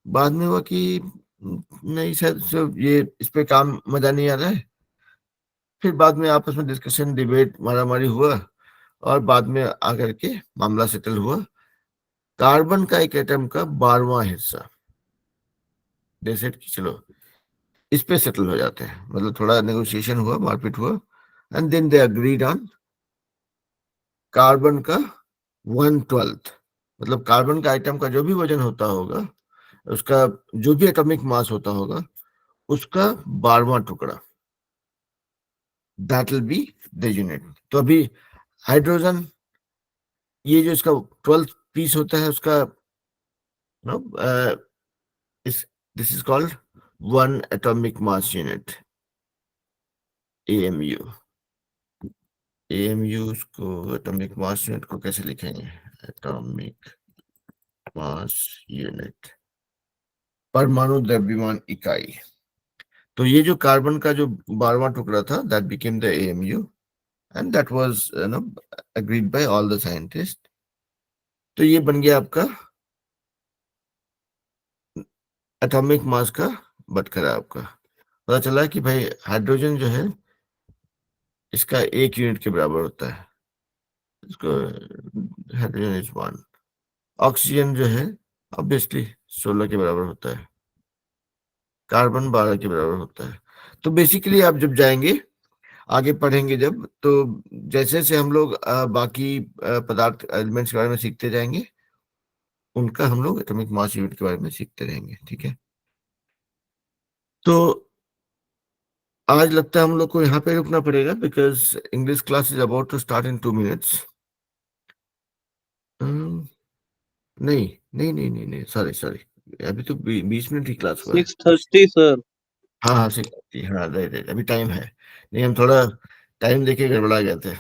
बाद में हुआ कि नहीं शायद ये इस पे काम मजा नहीं आ रहा है। फिर बाद में आपस में डिस्कशन, डिबेट, मारामारी हुआ, और बाद में आकर के मामला सेटल हुआ। कार्बन का एक एटम का 12वां हिस्सा, जैसे कि चलो इस पे सेटल हो जाते हैं, मतलब थोड़ा नेगोशिएशन हुआ, मारपीट हुआ, and then they agreed on carbon का 1/12, मतलब कार्बन का आइटम का जो भी वजन होता होगा, उसका जो भी एटॉमिक मास होता होगा, उसका 12वां टुकड़ा, that will be the unit. तो अभी हाइड्रोजन, ये जो इसका 12th पीस होता है उसका, नो, इस this is called 1 atomic mass unit, AMU। AMU उसको एटॉमिक मास यूनिट को कैसे लिखेंगे? एटॉमिक मास यूनिट, परमाणु द्रव्यमान इकाई। तो ये जो कार्बन का जो 12वां टुकड़ा था, that became the AMU, and that was agreed by all the scientist. तो ये बन गया आपका एटॉमिक मास का बटखरा। आपका पता चला कि भाई हाइड्रोजन जो है इसका 1 यूनिट के बराबर होता है, इसको हाइड्रोजन इज 1। ऑक्सीजन जो है ऑब्वियसली 16 के बराबर होता है, कार्बन 12 के बराबर होता है। तो बेसिकली आप जब जाएंगे आगे पढ़ेंगे जब, तो जैसे जैसे हम लोग बाकी पदार्थ एलिमेंट्स के बारे में सीखते जाएंगे, उनका हम लोग एटॉमिक मास यूनिट के बारे में सीखते रहेंगे। ठीक है, तो आज लगता है हम लोग को यहाँ पे रुकना पड़ेगा, because English class is about to start in 2 minutes. नहीं नहीं नहीं नहीं नहीं, सॉरी सॉरी, अभी तो 20 मिनट की क्लास हुआ है। 6:30 सर। हाँ हाँ, 6:30, हाँ राइट राइट, अभी टाइम है। नहीं, हम थोड़ा टाइम देके गड़बड़ा गए थे।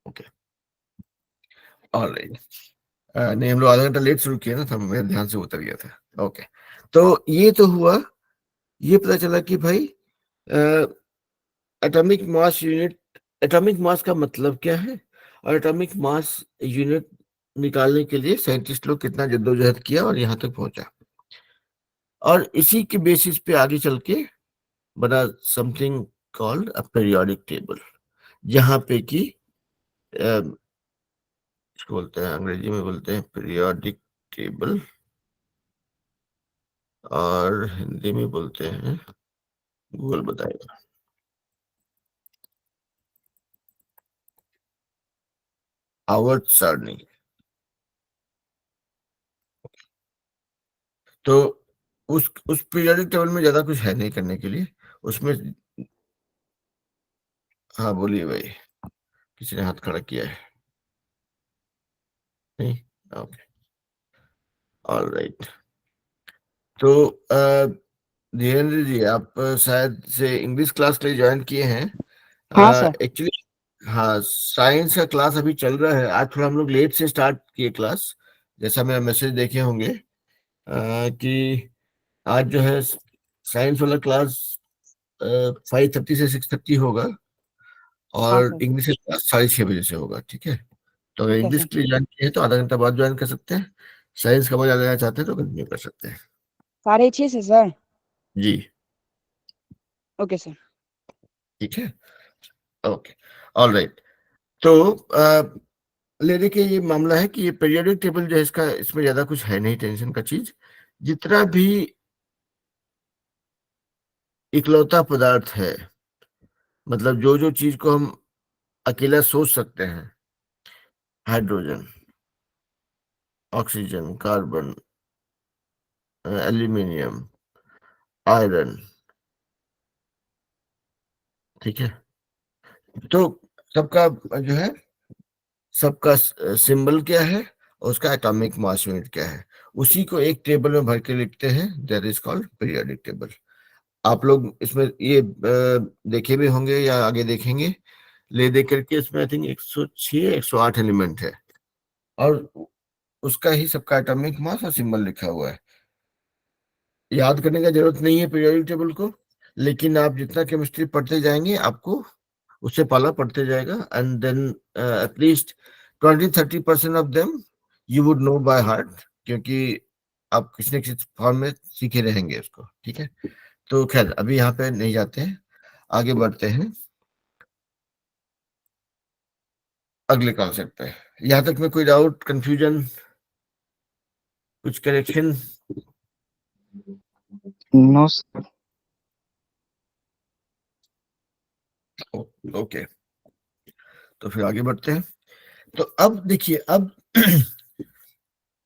Okay, alright. नहीं, हम लोग आधा घंटा लेट शुरू किया ना, तो मेरे ध्यान से उतर गया था। ओके, तो ये तो हुआ, ये पता चला कि भाई atomic mass unit, atomic mass का मतलब क्या है, और एटॉमिक मास यूनिट निकालने के लिए साइंटिस्ट लोग कितना जद्दोजहद किया और यहाँ तक पहुंचा। और इसी के बेसिस पे आगे चल के बना something called a periodic table, जहाँ पे कि इसको बोलते हैं, अंग्रेजी में बोलते हैं पीरियोडिक टेबल, और हिंदी में बोलते हैं, गूगल बताएगा, आवर्त सारणी। तो उस पीरियोडिक टेबल में ज्यादा कुछ है नहीं करने के लिए उसमें। हाँ बोलिए भाई, किसी ने हाथ खड़ा किया है? नहीं, ओके, ऑलराइट। तो धीरेन्द्र जी, आप शायद से इंग्लिश क्लास के लिए ज्वाइन किए हैं। हाँ सर। एक्चुअली हाँ, साइंस का क्लास अभी चल रहा है। आज थोड़ा हम लोग लेट से स्टार्ट किए क्लास, जैसा मेरा मैसेज देखे होंगे, कि आज जो है साइंस वाला क्लास 5:30 से 6:30 होगा, हाँ और सर। इंग्लिश का क्लास 6:30 से होगा। ठीक है, तो अगर ओके इंग्लिश सर। के लिए ज्वाइन किए हैं तो आधा घंटा बाद ज्वाइन कर सकते हैं, साइंस का मजा लेना चाहते हैं तो कंटिन्यू कर सकते हैं। 6:30 से सर। जी, ओके सर। ठीक है, ओके, ऑल राइट। तो लेने के ये मामला है कि ये पीरियोडिक टेबल जो है इसका, इसमें ज्यादा कुछ है नहीं टेंशन का चीज। जितना भी इकलौता पदार्थ है, मतलब जो जो चीज को हम अकेला सोच सकते हैं, hydrogen, oxygen, carbon, aluminium, iron, ठीक है, तो सबका जो है, सबका सिंबल क्या है और उसका एटॉमिक मास यूनिट क्या है, उसी को एक टेबल में भर के लिखते हैं, that is called periodic table. आप लोग इसमें ये देखे भी होंगे या आगे देखेंगे, ले दे करके इसमें आई थिंक 106 108 एलिमेंट है, और उसका ही सबका एटॉमिक मास और सिंबल लिखा हुआ है। याद करने का जरूरत नहीं है पीरियोडिक टेबल को, लेकिन आप जितना केमिस्ट्री पढ़ते जाएंगे आपको उससे पाला पड़ते जाएगा, and then at least 20-30% of them you would know by heart, क्योंकि आप किसी न किसी फॉर्म में सीखे रहेंगे उसको, ठीक है। तो खैर अभी यहाँ पे नहीं जाते हैं, आगे बढ़ते हैं अगले कॉन्सेप्ट पे। यहाँ तक में कोई डाउट, कंफ्यूजन, कुछ करेक्शन? No, sir. ओके, तो फिर आगे बढ़ते हैं। तो अब देखिए, अब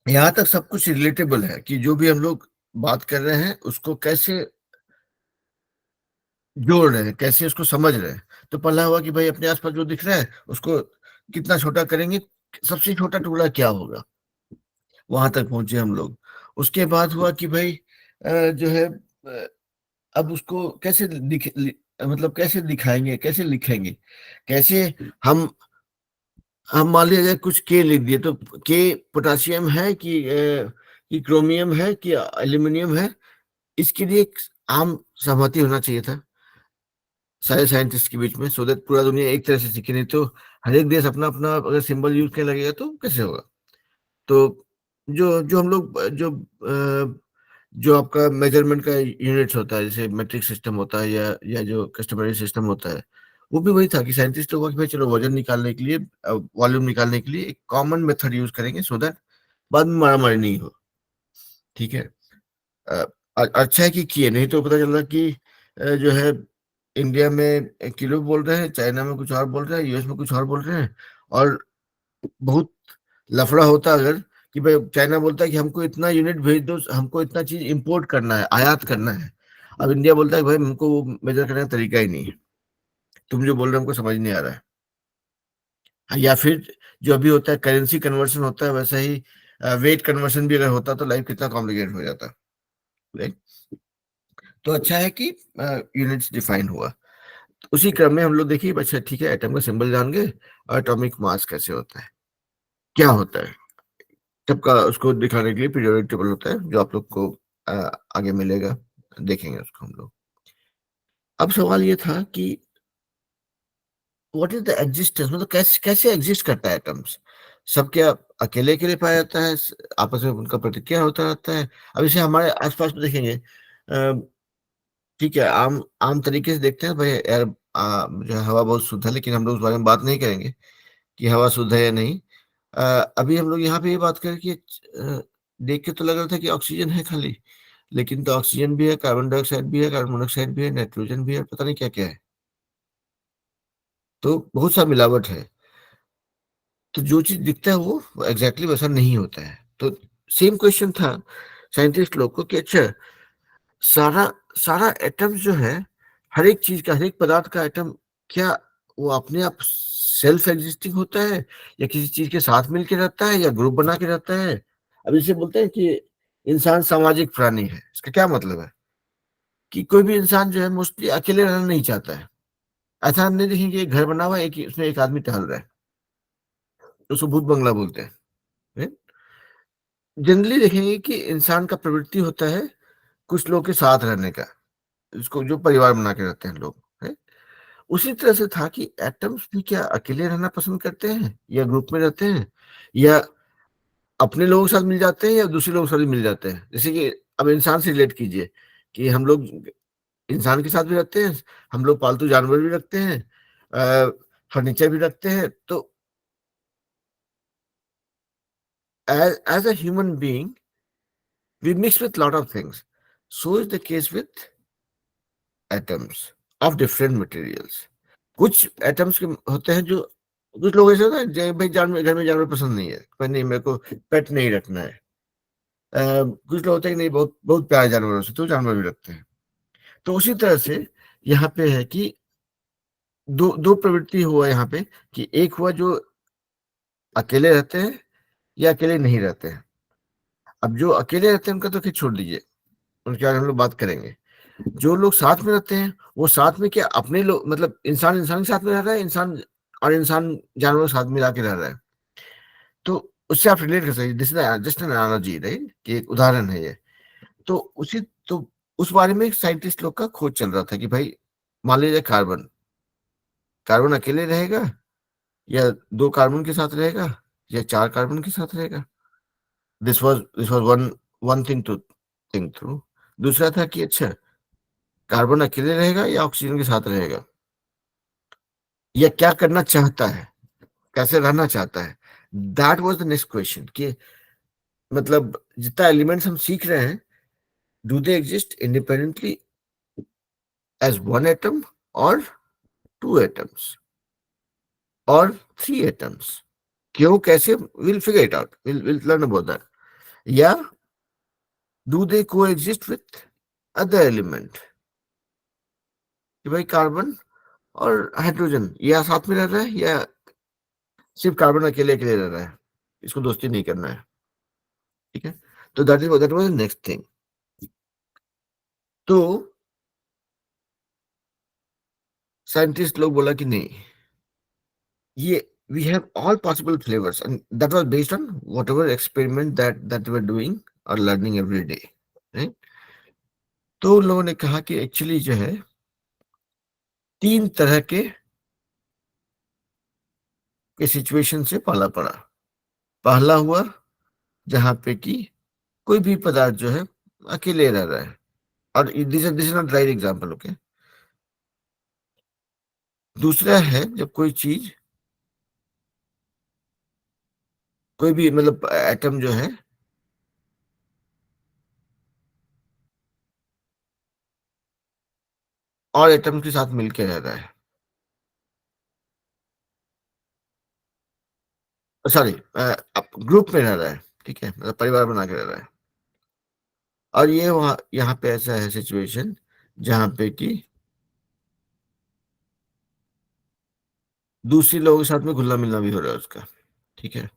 यहाँ तक सब कुछ रिलेटेबल है कि जो भी हम लोग बात कर रहे हैं उसको कैसे जोड़ रहे हैं, कैसे उसको समझ रहे हैं। तो पहला हुआ कि भाई अपने आसपास जो दिख रहा है उसको कितना छोटा करेंगे, सबसे छोटा टुकड़ा क्या होगा, वहां तक पहुंचे हम लोग। उसके बाद हुआ कि भाई जो है अब उसको कैसे मतलब कैसे दिखाएंगे, कैसे लिखेंगे, कैसे हम हम मान लीजिए कुछ के लिख दिए, तो के पोटासियम है कि क्रोमियम है कि एल्यूमिनियम है, इसके लिए एक आम सहमति होना चाहिए था सारे साइंटिस्ट के बीच में, सो दैट पूरा दुनिया एक तरह से सीखे। नहीं तो हर एक देश अपना अपना अगर सिंबल यूज करने लगेगा तो कैसे होगा। तो जो जो हम लोग जो आपका मेजरमेंट का यूनिट्स होता है, जैसे मेट्रिक सिस्टम होता है या जो कस्टमरी सिस्टम होता है, वो भी वही था कि साइंटिस्ट लोग कि भाई चलो वजन निकालने के लिए, वॉल्यूम निकालने के लिए एक कॉमन मेथड यूज करेंगे, सो दैट बाद में मारामारी नहीं हो, ठीक है। अ, अच्छा है कि किए, नहीं तो पता चल रहा कि जो है इंडिया में किलो बोल रहे हैं, चाइना में कुछ और बोल रहे हैं, यूएस में कुछ और बोल रहे हैं, और बहुत लफड़ा होता अगर कि भाई चाइना बोलता है कि हमको इतना यूनिट भेज दो, हमको इतना चीज इंपोर्ट करना है, आयात करना है। अब इंडिया बोलता है कि भाई हमको वो मेजर करने का तरीका ही नहीं है, तुम जो बोल रहे हो हमको समझ नहीं आ रहा है। हाँ, या फिर जो अभी होता है करेंसी कन्वर्शन होता है, वैसा ही वेट कन्वर्शन भी अगर होता तो लाइफ कितना कॉम्प्लिकेटेड हो जाता, राइट। तो अच्छा है कि यूनिट्स डिफाइन हुआ। तो उसी क्रम में हम लोग देखिए, अच्छा ठीक है, एटम का सिंबल जान गए, और एटॉमिक मास कैसे होता है, क्या होता है, सबका उसको दिखाने के लिए पीरियोडिक टेबल होता है, जो आप लोग को अ, आगे मिलेगा, देखेंगे उसको हम लोग। अब सवाल ये था कि व्हाट इज द एग्जिस्टेंस, मतलब कैसे कैसे एग्जिस्ट करता है एटम्स, सब क्या अकेले अकेले पाया जाता है, आपस में उनका प्रतिक्रिया होता रहता है। अब इसे हमारे आसपास में देखेंगे, ठीक है, आम आम तरीके से देखते हैं भाई यार, जो है हवा बहुत शुद्ध है, लेकिन हम लोग उस बारे में बात नहीं करेंगे कि हवा शुद्ध है या नहीं। अभी हम लोग यहाँ पे ये बात करें कि देख के तो लग रहा था कि ऑक्सीजन है खाली, लेकिन तो ऑक्सीजन भी है, कार्बन डाइऑक्साइड भी है, कार्बन मोनोऑक्साइड भी है, नाइट्रोजन भी है, पता नहीं क्या क्या है, तो बहुत सा मिलावट है। तो जो चीज दिखता है वो एग्जैक्टली वैसा नहीं होता है। तो सेम क्वेश्चन था साइंटिस्ट लोग को कि अच्छा, सारा सारा एटम जो है, हर एक चीज का, हर एक पदार्थ का एटम, क्या वो अपने आप सेल्फ एग्जिस्टिंग होता है, या किसी चीज के साथ मिलके रहता है, या ग्रुप बना के रहता है। अब इसे बोलते हैं कि इंसान सामाजिक प्राणी है। इसका क्या मतलब है कि कोई भी इंसान जो है मोस्टली अकेले रहना नहीं चाहता है। ऐसा हम नहीं देखेंगे एक घर बना हुआ है, एक उसमें एक आदमी टहल रहा है, तो उसको भूत बंगला बोलते हैं। जनरली देखेंगे कि इंसान का प्रवृत्ति होता है कुछ लोग के साथ रहने का, इसको जो परिवार बना के रहते हैं लोग, है। उसी तरह से था कि एटम्स भी क्या अकेले रहना पसंद करते हैं, या ग्रुप में रहते हैं, या अपने लोगों के साथ मिल जाते हैं, या दूसरे लोगों के साथ भी मिल जाते हैं। जैसे कि अब इंसान से रिलेट कीजिए कि हम लोग इंसान के साथ भी रहते हैं, हम लोग पालतू जानवर भी रखते हैं, फर्नीचर भी रखते हैं, तो as a human being, we mix with lot of things. So is the case with atoms of different materials. कुछ एटम्स के होते हैं जो कुछ लोग ऐसे होते हैं भाई जानवर घर में जानवर पसंद नहीं है, पर नहीं मेरे को पेट नहीं रखना है। कुछ लोग होते हैं कि नहीं बहुत बहुत प्यारे जानवरों से तो जानवर भी रखते हैं। तो उसी तरह से यहाँ पे है कि दो दो प्रवृत्ति हुआ यहाँ पे कि एक हुआ जो अकेले रहते हैं या अकेले नहीं रहते हैं। अब जो अकेले रहते हैं उनका तो फिर छोड़ दीजिए, उनके बारे में हम लोग बात करेंगे। जो लोग साथ में रहते हैं वो साथ में क्या अपने लोग मतलब इंसान इंसान के साथ में रह रहा है, इंसान और इंसान जानवरों के साथ मिला के रह रहा है। तो उससे आप रिलेट कर सकते हैं, this is just an analogy right, कि एक उदाहरण है ये। तो उसी तो उस बारे में साइंटिस्ट लोग का खोज चल रहा था कि भाई मान लीजिए कार्बन कार्बन अकेले रहेगा या दो कार्बन के साथ रहेगा या चार कार्बन के साथ रहेगा। This was one one thing to think through. दूसरा था कि अच्छा कार्बन अकेले रहेगा या ऑक्सीजन के साथ रहेगा, या क्या करना चाहता है, कैसे रहना चाहता है। That was the next question कि मतलब जितना एलिमेंट्स हम सीख रहे हैं, do they exist independently as one atom और टू एटम्स और थ्री एटम्स। क्यों कैसे, will figure it out, will learn about that. या do they coexist with other element, कि भाई कार्बन और हाइड्रोजन या साथ में रह रहा है या सिर्फ कार्बन अकेले अकेले रह रहा है, इसको दोस्ती नहीं करना है। ठीक है, तो दैट वाज नेक्स्ट थिंग। तो साइंटिस्ट लोग बोला कि नहीं, ये we have all possible flavors and that was based on whatever experiment that we're doing or learning every day, right? तो उन लोगों ने कहा कि एक्चुअली जो है तीन तरह के सिचुएशन से पाला पड़ा। पहला हुआ जहां पे कि कोई भी पदार्थ जो है अकेले रह रहा है, और this is not right example, okay. दूसरा है जब कोई चीज कोई भी मतलब एटम जो है और एटम के साथ मिलके रह रहा है, सॉरी ग्रुप में रह रहा है, ठीक है, मतलब परिवार बना के रह रहा है। और ये वहां यहाँ पे ऐसा है सिचुएशन जहां पे कि दूसरे लोगों के साथ में घुलना मिलना भी हो रहा है उसका, ठीक है।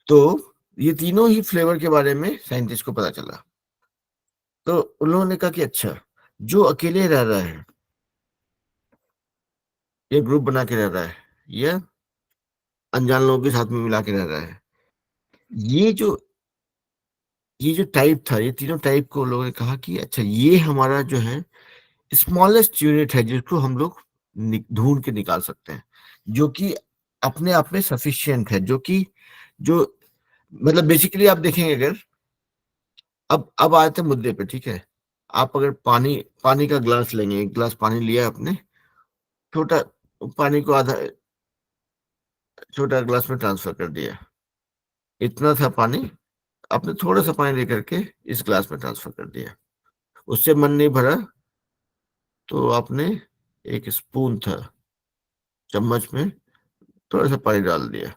तो ये तीनों ही फ्लेवर के बारे में साइंटिस्ट को पता चला। तो उन्होंने ने कहा कि अच्छा जो अकेले रह रहा है, ये ग्रुप बना के रह रहा है, या अनजान लोगों के साथ में मिला के रह रहा है, ये जो ये जो टाइप था, ये तीनों टाइप को लोगों ने कहा कि अच्छा ये हमारा जो है स्मॉलेस्ट यूनिट है जिसको हम लोग ढूंढ के निकाल सकते हैं, जो कि अपने आप में सफिशिएंट है, जो कि जो मतलब बेसिकली आप देखेंगे अगर अब आए थे मुद्दे पे, ठीक है। आप अगर पानी पानी का ग्लास लेंगे, एक ग्लास पानी लिया आपने, छोटा पानी को आधा छोटा ग्लास में ट्रांसफर कर दिया, इतना था पानी, आपने थोड़ा सा पानी लेकर के इस ग्लास में ट्रांसफर कर दिया, उससे मन नहीं भरा तो आपने एक स्पून था चम्मच में थोड़ा सा पानी डाल दिया,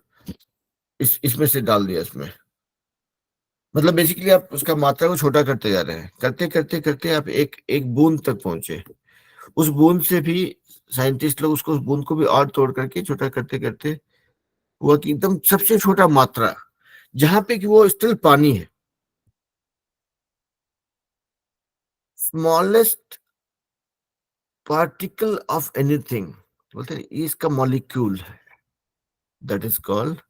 इसमें से डाल दिया इसमें। मतलब बेसिकली आप उसका मात्रा को छोटा करते जा रहे हैं, करते करते करते आप एक एक बूंद तक पहुंचे। उस बूंद से भी साइंटिस्ट लोग उसको उस बूंद को भी और तोड़ करके छोटा करते करते हुआ कि एकदम सबसे छोटा मात्रा जहां पे कि वो स्टिल पानी है, स्मॉलेस्ट पार्टिकल ऑफ एनीथिंग बोलते हैं, ये इसका मॉलिक्यूल है, दैट इज कॉल्ड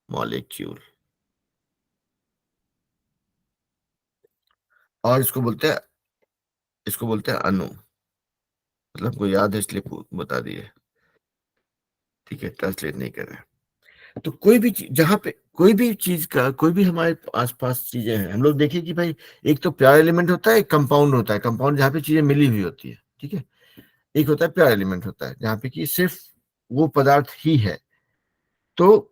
मॉलिक्यूल। और इसको बोलते हैं अणु। मतलब हमको याद है इसलिए बता दिए, ठीक है, ट्रांसलेट नहीं कर रहे। तो कोई भी चीज जहाँ पे कोई भी चीज का कोई भी हमारे आसपास चीजें हैं, हम लोग देखिए कि भाई एक तो प्योर एलिमेंट होता है, एक कंपाउंड होता है। कंपाउंड जहाँ पे चीजें मिली हुई होती है, ठीक है। एक होता है प्योर एलिमेंट, होता है जहाँ पे कि सिर्फ वो पदार्थ ही है। तो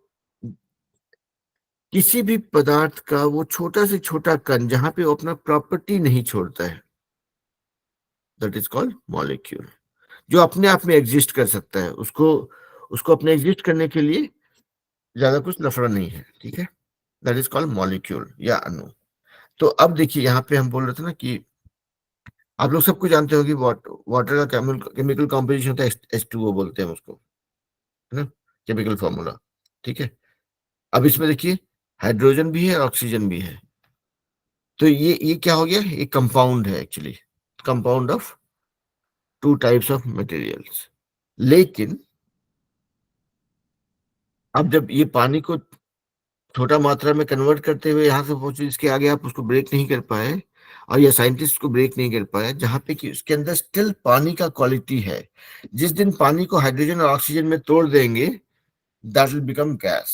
किसी भी पदार्थ का वो छोटा से छोटा कण जहां पे वो अपना प्रॉपर्टी नहीं छोड़ता है, दैट इज कॉल्ड मॉलिक्यूल। जो अपने आप में एग्जिस्ट कर सकता है, उसको उसको अपने एग्जिस्ट करने के लिए ज्यादा कुछ लफड़ा नहीं है, ठीक है। दैट इज कॉल्ड मॉलिक्यूल या अणु। तो अब देखिए यहाँ पे हम बोल रहे थे ना कि आप लोग सबको जानते हो कि वाटर का केमिकल कॉम्पोजिशन होता है H2O बोलते हैं उसको, है ना, केमिकल फॉर्मूला, ठीक है। अब इसमें देखिए हाइड्रोजन भी है, ऑक्सीजन भी है। तो ये क्या हो गया, ये कंपाउंड है actually, compound of two types of materials. लेकिन अब जब ये पानी को छोटा मात्रा में कन्वर्ट करते हुए यहाँ से पहुंचे, इसके आगे आप उसको ब्रेक नहीं कर पाए, और ये साइंटिस्ट को ब्रेक नहीं कर पाए, जहां पे कि उसके अंदर स्टिल पानी का क्वालिटी है। जिस दिन पानी को हाइड्रोजन और ऑक्सीजन में तोड़ देंगे, दैट विल बिकम गैस,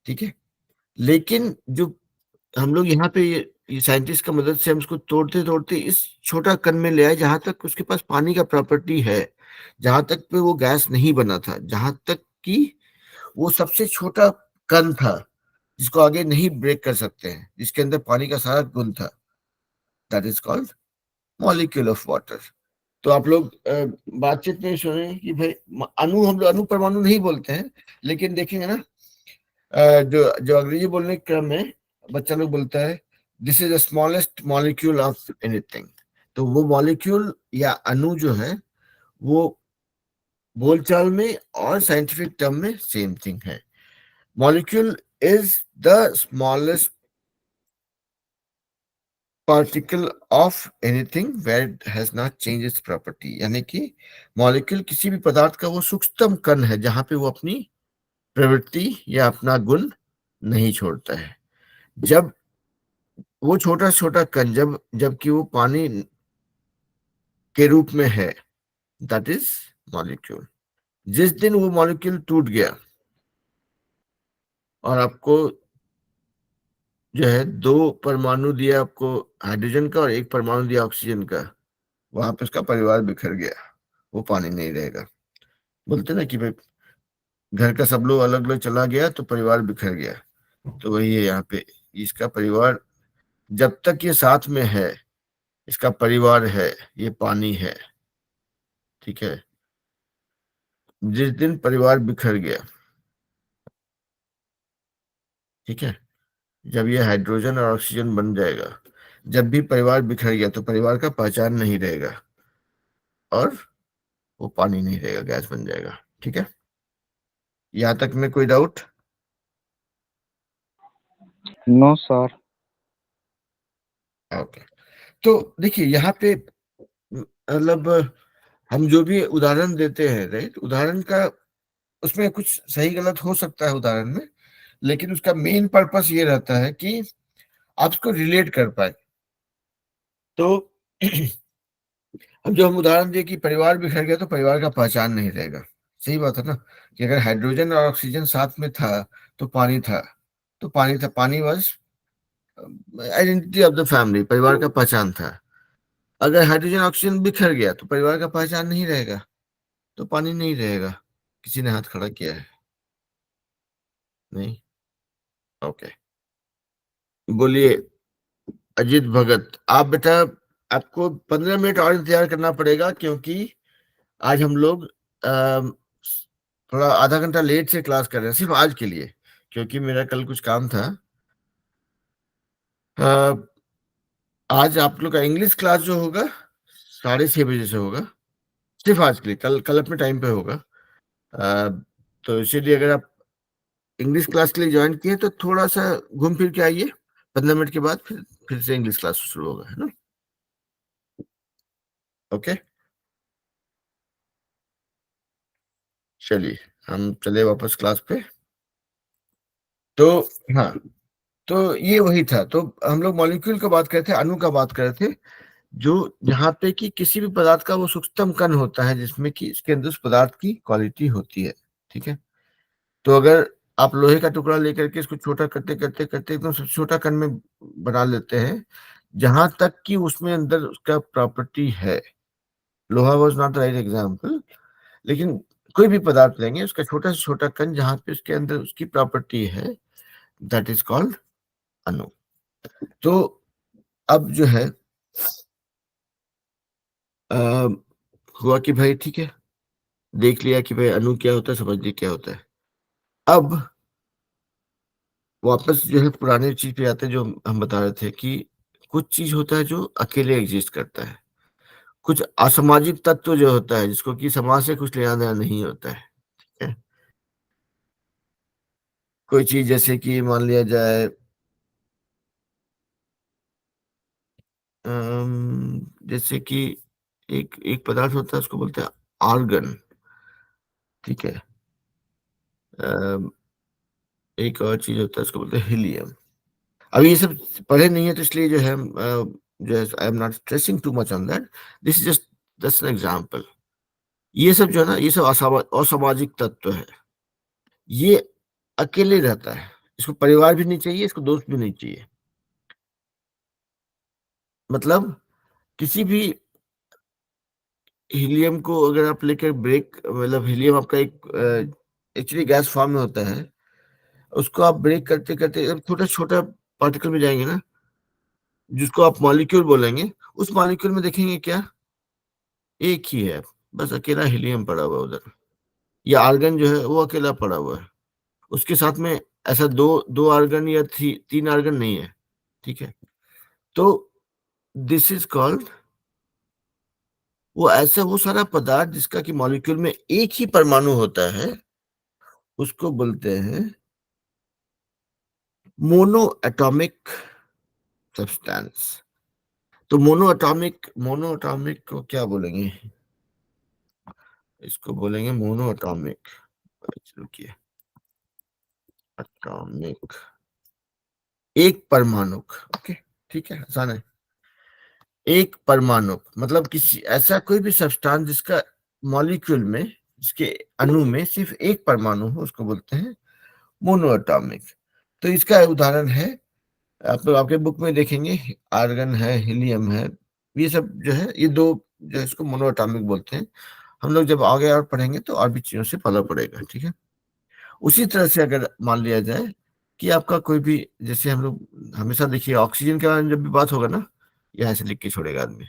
ठीक है। लेकिन जो हम लोग यहाँ पे ये साइंटिस्ट का मदद से हम उसको तोड़ते तोड़ते इस छोटा कण में ले आए, जहां तक उसके पास पानी का प्रॉपर्टी है, जहां तक पे वो गैस नहीं बना था, जहां तक कि वो सबसे छोटा कण था जिसको आगे नहीं ब्रेक कर सकते हैं, जिसके अंदर पानी का सारा गुण था, that is called molecule of water. तो आप लोग बातचीत में सुने कि भाई अणु, हम लोग अणु परमाणु नहीं बोलते हैं, लेकिन देखेंगे ना, जो जो अंग्रेजी बोलने के क्रम में बच्चा लोग बोलता है this is the smallest molecule of anything. तो वो मॉलिक्यूल या अणु जो है वो बोलचाल में और साइंटिफिक टर्म में सेम थिंग है। Molecule is the smallest particle of anything where it has not change its property, यानी कि मॉलिक्यूल किसी भी पदार्थ का वो सूक्ष्मतम कण है जहां पे वो अपनी प्रवृत्ति या अपना गुण नहीं छोड़ता है। जब वो छोटा छोटा कण जबकि वो पानी के रूप में है, दैट इज मॉलिक्यूल। जिस दिन वो मॉलिक्यूल टूट गया और आपको जो है दो परमाणु दिया, आपको हाइड्रोजन का और एक परमाणु दिया ऑक्सीजन का, वहां पे उसका परिवार बिखर गया, वो पानी नहीं रहेगा। बोलते ना कि भाई घर का सब लोग अलग अलग चला गया तो परिवार बिखर गया, तो वही है यहाँ पे। इसका परिवार जब तक ये साथ में है, इसका परिवार है, ये पानी है, ठीक है। जिस दिन परिवार बिखर गया, ठीक है, जब ये हाइड्रोजन और ऑक्सीजन बन जाएगा, जब भी परिवार बिखर गया तो परिवार का पहचान नहीं रहेगा और वो पानी नहीं रहेगा, गैस बन जाएगा, ठीक है। यहाँ तक में कोई डाउट? No sir. ओके। तो देखिए यहाँ पे मतलब हम जो भी उदाहरण देते हैं, राइट, उदाहरण का उसमें कुछ सही गलत हो सकता है उदाहरण में, लेकिन उसका मेन पर्पस ये रहता है कि आप उसको रिलेट कर पाए। तो अब जो हम उदाहरण दिए कि परिवार बिखर गया तो परिवार का पहचान नहीं रहेगा, सही बात है ना, कि अगर हाइड्रोजन और ऑक्सीजन साथ में था तो पानी था, तो पानी था, पानी was identity of the family, परिवार का पहचान था। अगर हाइड्रोजन ऑक्सीजन बिखर गया तो परिवार का पहचान नहीं रहेगा, तो पानी नहीं रहेगा। किसी ने हाथ खड़ा किया है? नहीं? ओके, बोलिए अजीत भगत। आप बेटा, आपको 15 मिनट और इंतजार करना पड़ेगा, क्योंकि आज हम लोग थोड़ा आधा घंटा लेट से क्लास कर रहे हैं, सिर्फ आज के लिए, क्योंकि मेरा कल कुछ काम था। अ, आज आप लोग का इंग्लिश क्लास जो होगा 6:30 बजे से होगा, सिर्फ आज के लिए, कल कल अपने टाइम पे होगा। अ, तो इसीलिए अगर आप इंग्लिश क्लास के लिए ज्वाइन किए तो थोड़ा सा घूम फिर के आइए, 15 मिनट के बाद फिर से इंग्लिश क्लास शुरू होगा, है ना। ओके, चलिए हम चले वापस क्लास पे। तो हाँ, तो ये वही था। तो हम लोग मॉलिक्यूल का बात कर रहे थे, अणु का बात कर रहे थे, जो जहाँ पे कि किसी भी पदार्थ का वो सूक्ष्मतम कण होता है जिसमें कि इसके अंदर उस पदार्थ की क्वालिटी होती है, ठीक है। तो अगर आप लोहे का टुकड़ा लेकर के इसको छोटा करते करते करते एकदम सबसे छोटा कण में बना लेते हैं, जहां तक कि उसमें अंदर उसका प्रॉपर्टी है। लोहा was not the right example, लेकिन कोई भी पदार्थ लेंगे, उसका छोटा से छोटा कण जहां पे उसके अंदर उसकी प्रॉपर्टी है, दैट इज कॉल्ड अणु। तो अब जो है हुआ कि भाई ठीक है, देख लिया कि भाई अणु क्या होता है, समझ लिया क्या होता है। अब वापस जो है पुराने चीज पे आते हैं, जो हम बता रहे थे कि कुछ चीज होता है जो अकेले एग्जिस्ट करता है, कुछ असामाजिक तत्व जो होता है जिसको कि समाज से कुछ लेना देना नहीं होता है, ठीक है। कोई चीज जैसे कि मान लिया जाए जैसे कि एक एक पदार्थ होता है उसको बोलते हैं आर्गन, ठीक है। अम, एक और चीज होता है उसको बोलते हैं हीलियम। अभी ये सब पढ़े नहीं है तो इसलिए जो है जो है आई am not stressing too much on that, this is just just an example. ये सब जो है ना, ये सब असामाजिक तत्व है, ये अकेले रहता है, इसको परिवार भी नहीं चाहिए, इसको दोस्त भी नहीं चाहिए। मतलब किसी भी हीलियम को अगर आप लेकर ब्रेक, मतलब हीलियम आपका एक एक्चुअली गैस फॉर्म में होता है, उसको आप ब्रेक करते करते छोटा छोटा पार्टिकल में जाएंगे ना, जिसको आप मॉलिक्यूल बोलेंगे, उस मॉलिक्यूल में देखेंगे क्या, एक ही है, बस अकेला हीलियम पड़ा हुआ है उधर। या आर्गन जो है वो अकेला पड़ा हुआ है, उसके साथ में ऐसा दो दो आर्गन या तीन आर्गन नहीं है, ठीक है। तो दिस इज कॉल्ड, वो ऐसा वो सारा पदार्थ जिसका कि मॉलिक्यूल में एक ही परमाणु होता है, उसको बोलते हैं मोनो एटॉमिक सब्सटेंस। तो मोनो एटॉमिक को क्या बोलेंगे, इसको बोलेंगे मोनो एटॉमिक, रुकिए, एटॉमिक, एक परमाणुक, ओके, ठीक है, आसान है। एक परमाणु मतलब किसी ऐसा कोई भी सब्सटेंस जिसका मॉलिक्यूल में, जिसके अणु में सिर्फ एक परमाणु हो, उसको बोलते हैं मोनो एटॉमिक। तो इसका उदाहरण है, आप लोग आपके बुक में देखेंगे, आर्गन है, हीलियम है, ये सब जो है, ये दो जो है इसको मोनो एटॉमिक बोलते हैं। हम लोग जब आगे और पढ़ेंगे तो और भी चीजों से पता पड़ेगा, ठीक है। उसी तरह से अगर मान लिया जाए कि आपका कोई भी, जैसे हम लोग हमेशा देखिए ऑक्सीजन के बारे में जब भी बात होगा ना, यहाँ से लिख के छोड़ेगा आदमी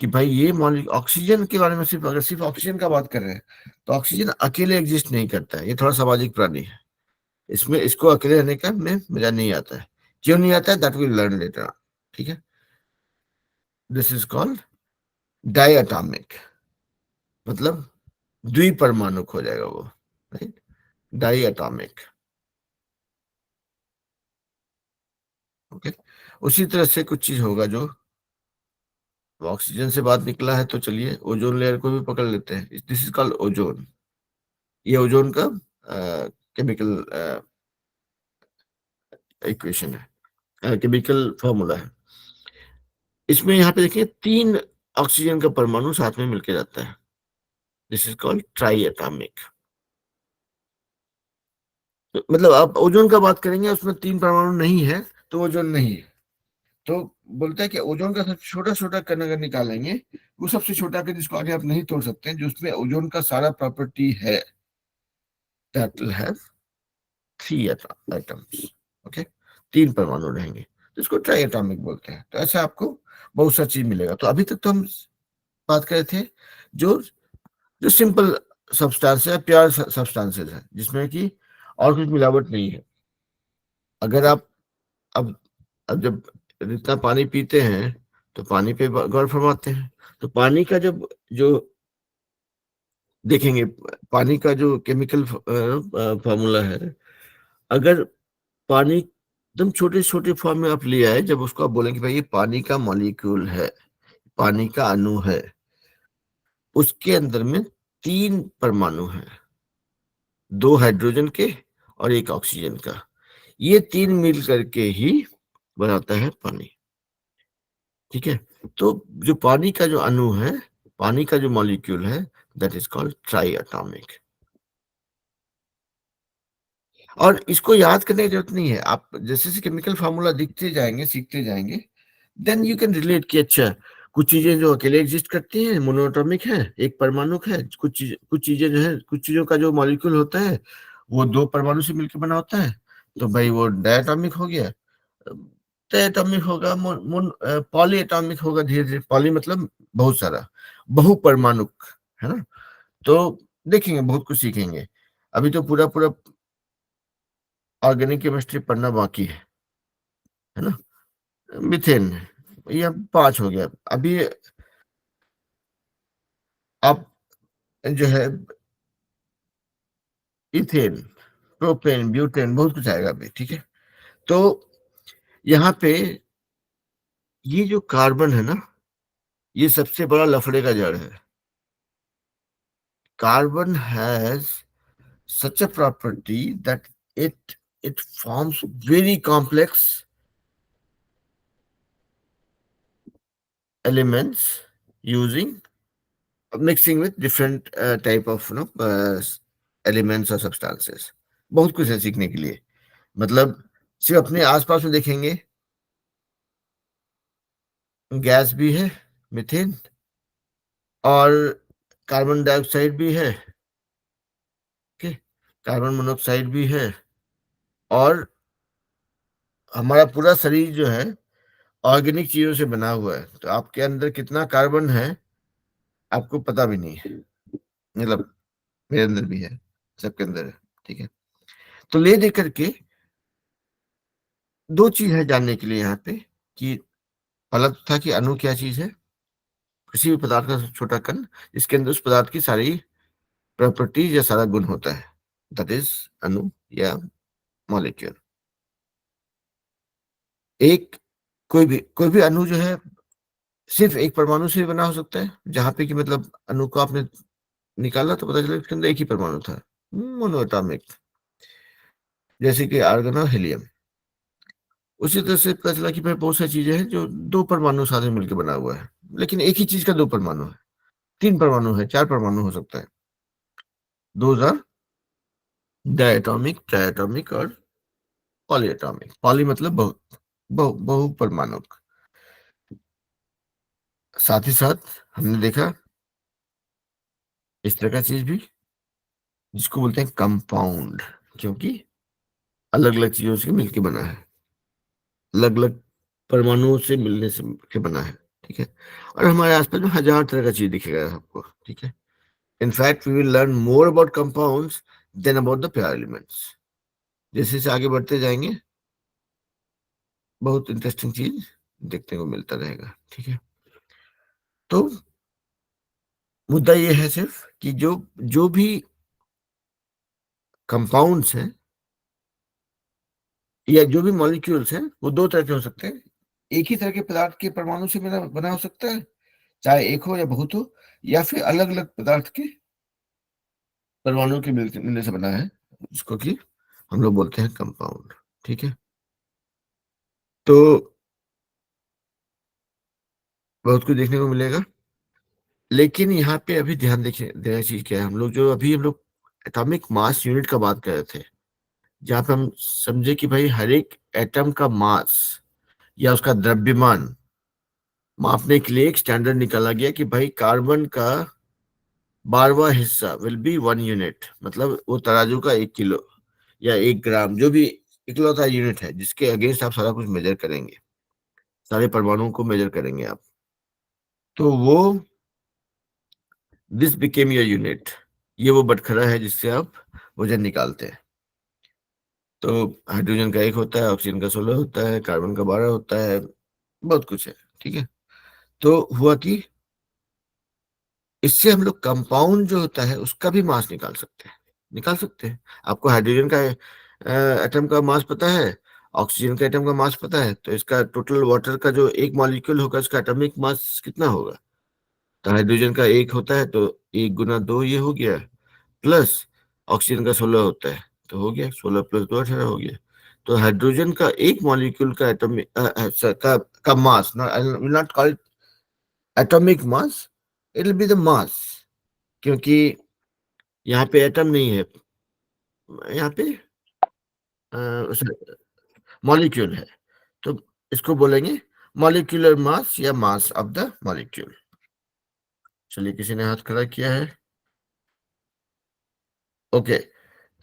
कि भाई ये ऑक्सीजन के बारे में, सिर्फ अगर सिर्फ ऑक्सीजन का बात कर रहे हैं तो ऑक्सीजन अकेले एग्जिस्ट नहीं करता है, ये थोड़ा सामाजिक प्राणी है, इसमें इसको अकेले रहने का में मजा नहीं आता है। क्यों नहीं आता है, दैट विल लर्न लेटर, ठीक है। दिस इज कॉल्ड डायटोमिक, मतलब द्विपरमाणुक हो जाएगा वो, राइट, डायटोमिक, ओके। उसी तरह से कुछ चीज होगा जो ऑक्सीजन से बात निकला है, तो चलिए ओजोन लेयर को भी पकड़ लेते हैं, दिस इज कॉल्ड ओजोन। ये ओजोन का केमिकल इक्वेशन है, केमिकल फॉर्मूला है। इसमें यहाँ पे देखिए 3 ऑक्सीजन का परमाणु साथ में मिलके जाता है, this is called try atomic. मतलब आप ओजोन का बात करेंगे, उसमें 3 परमाणु नहीं है तो ओजोन नहीं है। तो बोलता है कि ओजोन का सबसे छोटा छोटा कण अगर निकालेंगे, वो सबसे छोटा कण जिसको आगे आप नहीं तोड़ सकते, जो उसमें ओजोन का सारा प्रॉपर्टी है, that will have 3 atoms, okay, 3 परमाणु रहेंगे, तो इसको ट्राई एटॉमिक बोलते हैं। तो ऐसा आपको बहुत सा चीज मिलेगा। तो अभी तक तो हम बात कर रहे थे जो जो सिंपल सब्सटेंस है, प्योर सब्सटेंसेस है, जिसमें कि और कुछ मिलावट नहीं है। अगर आप अब अब जब जितना पानी पीते हैं तो पानी पे गौर फरमाते हैं, तो पानी का जब जो देखेंगे, पानी का जो केमिकल फॉर्मूला है, अगर पानी एकदम छोटे छोटे फॉर्म में आप ले आए, जब उसको आप बोलेंगे भाई ये पानी का मॉलिक्यूल है, पानी का अणु है, उसके अंदर में 3 परमाणु हैं, 2 हाइड्रोजन के और 1 ऑक्सीजन का, ये 3 मिल करके ही बनाता है पानी, ठीक है। तो जो पानी का जो अणु है, पानी का जो मॉलिक्यूल है, that is called try atomic. और इसको याद करने की जरूरत नहीं है, आप जैसे जैसे केमिकल फार्मूला दिखते जाएंगे, सीखते जाएंगे, देन यू कैन रिलेट कि अच्छा कुछ चीजें जो अकेले एग्जिस्ट करती हैं मोनोएटॉमिक है, एक परमाणु है, कुछ चीजें जो है, कुछ चीजों का जो मॉलिक्यूल होता है वो 2 परमाणु से मिलकर बना होता है, तो भाई वो डायटॉमिक हो गया, डायटॉमिक होगा, पॉली एटॉमिक होगा, धीरे धीरे पॉली मतलब बहुत सारा, बहुपरमाणुक, है ना। तो देखेंगे, बहुत कुछ सीखेंगे। अभी तो पूरा पूरा ऑर्गेनिक केमिस्ट्री पढ़ना बाकी है ना। मिथेन, ये अब 5 हो गया। अभी आप जो है इथेन, प्रोपेन, ब्यूटेन, बहुत कुछ आएगा अभी, ठीक है। तो यहाँ पे ये जो कार्बन है ना, ये सबसे बड़ा लफड़े का जड़ है। Carbon has such a property that it forms very complex elements using mixing with different type of elements or substances। बहुत कुछ है सीखने के लिए। मतलब सिर्फ अपने आसपास में देखेंगे, गैस भी है मीथेन, और कार्बन डाइऑक्साइड भी है, ठीक, कार्बन मोनोऑक्साइड भी है, और हमारा पूरा शरीर जो है ऑर्गेनिक चीजों से बना हुआ है। तो आपके अंदर कितना कार्बन है आपको पता भी नहीं है, मतलब मेरे अंदर भी है, सबके अंदर है, ठीक है। तो ले दे करके दो चीज है जानने के लिए यहाँ पे, कि पहला तो था कि अणु क्या चीज है, किसी भी पदार्थ का छोटा कण जिसके अंदर उस पदार्थ की सारी प्रॉपर्टीज या सारा गुण होता है, दैट इज अणु या मॉलिक्यूल। एक कोई भी अणु जो है सिर्फ एक परमाणु से भी बना हो सकता है, जहां पे कि मतलब अणु को आपने निकाला तो पता चला उसके अंदर एक ही परमाणु था, मोनोएटॉमिक, जैसे कि आर्गन और हीलियम। उसी तरह से पता चला कि भाई बहुत सारी चीजें हैं जो दो परमाणु साथ में मिलकर बना हुआ है, लेकिन एक ही चीज का दो परमाणु है, 3 परमाणु है, 4 परमाणु हो सकता है। दोज आर डायटॉमिक, ट्रायटॉमिक और पॉलीएटॉमिक। पॉली मतलब बहुपरमाणुक। साथ ही साथ हमने देखा इस तरह का चीज भी जिसको बोलते हैं कंपाउंड, क्योंकि अलग अलग चीजों से मिलकर बना है, अलग अलग परमाणुओं से मिलने से के बना है, ठीक है। और हमारे आसपास में हजार तरह का चीज दिखेगा आपको, ठीक है। In fact we will learn more about compounds than about the pure elements. जैसे जैसे आगे बढ़ते जाएंगे बहुत इंटरेस्टिंग चीज देखने को मिलता रहेगा, ठीक है। तो मुद्दा ये है सिर्फ कि जो जो भी कंपाउंड्स हैं या जो भी मॉलिक्यूल्स हैं वो दो तरह के हो सकते हैं। एक ही तरह के पदार्थ के परमाणु से बना बना हो सकता है, चाहे एक हो या बहुत हो, या फिर अलग अलग पदार्थ के परमाणु के मिलने से बना है, जिसको कि हम लोग बोलते हैं कंपाउंड, ठीक है। तो बहुत कुछ देखने को मिलेगा, लेकिन यहाँ पे अभी ध्यान देखिए देना चीज क्या है। हम लोग एटॉमिक मास यूनिट का बात कर रहे थे, जहाँ पे हम समझे कि भाई हर एक एटम का मास या उसका द्रव्यमान मापने के लिए एक स्टैंडर्ड निकाला गया कि भाई कार्बन का 12वां हिस्सा विल बी 1 यूनिट, मतलब वो तराजू का 1 किलो या 1 ग्राम, जो भी इकलौता यूनिट है जिसके अगेंस्ट आप सारा कुछ मेजर करेंगे, सारे परमाणुओं को मेजर करेंगे आप, तो वो दिस बिकेम योर यूनिट। ये वो बटखरा है जिससे आप वजन निकालते हैं। तो हाइड्रोजन का 1 होता है, ऑक्सीजन का 16 होता है, कार्बन का 12 होता है, बहुत कुछ है, ठीक है। तो हुआ कि इससे हम लोग कंपाउंड जो होता है उसका भी मास निकाल सकते हैं। आपको हाइड्रोजन का एटम का मास पता है, ऑक्सीजन का एटम का मास पता है, तो इसका टोटल वाटर का जो एक मॉलिक्यूल होगा उसका एटॉमिक मास कितना होगा। तो हाइड्रोजन का 1 होता है तो 1 × 2 ये हो गया, प्लस ऑक्सीजन का 16 होता है तो हो गया 16 + 2 18 हो गया। तो हाइड्रोजन का एक मॉलिक्यूल का एटॉमिक का mass, I will not call it atomic mass, it will be the mass, क्योंकि यहाँ पे एटम नहीं है, यहाँ पे मॉलिक्यूल है, तो इसको बोलेंगे मॉलिक्यूलर मास या मास ऑफ द मॉलिक्यूल। चलिए किसी ने हाथ खड़ा किया है, ओके।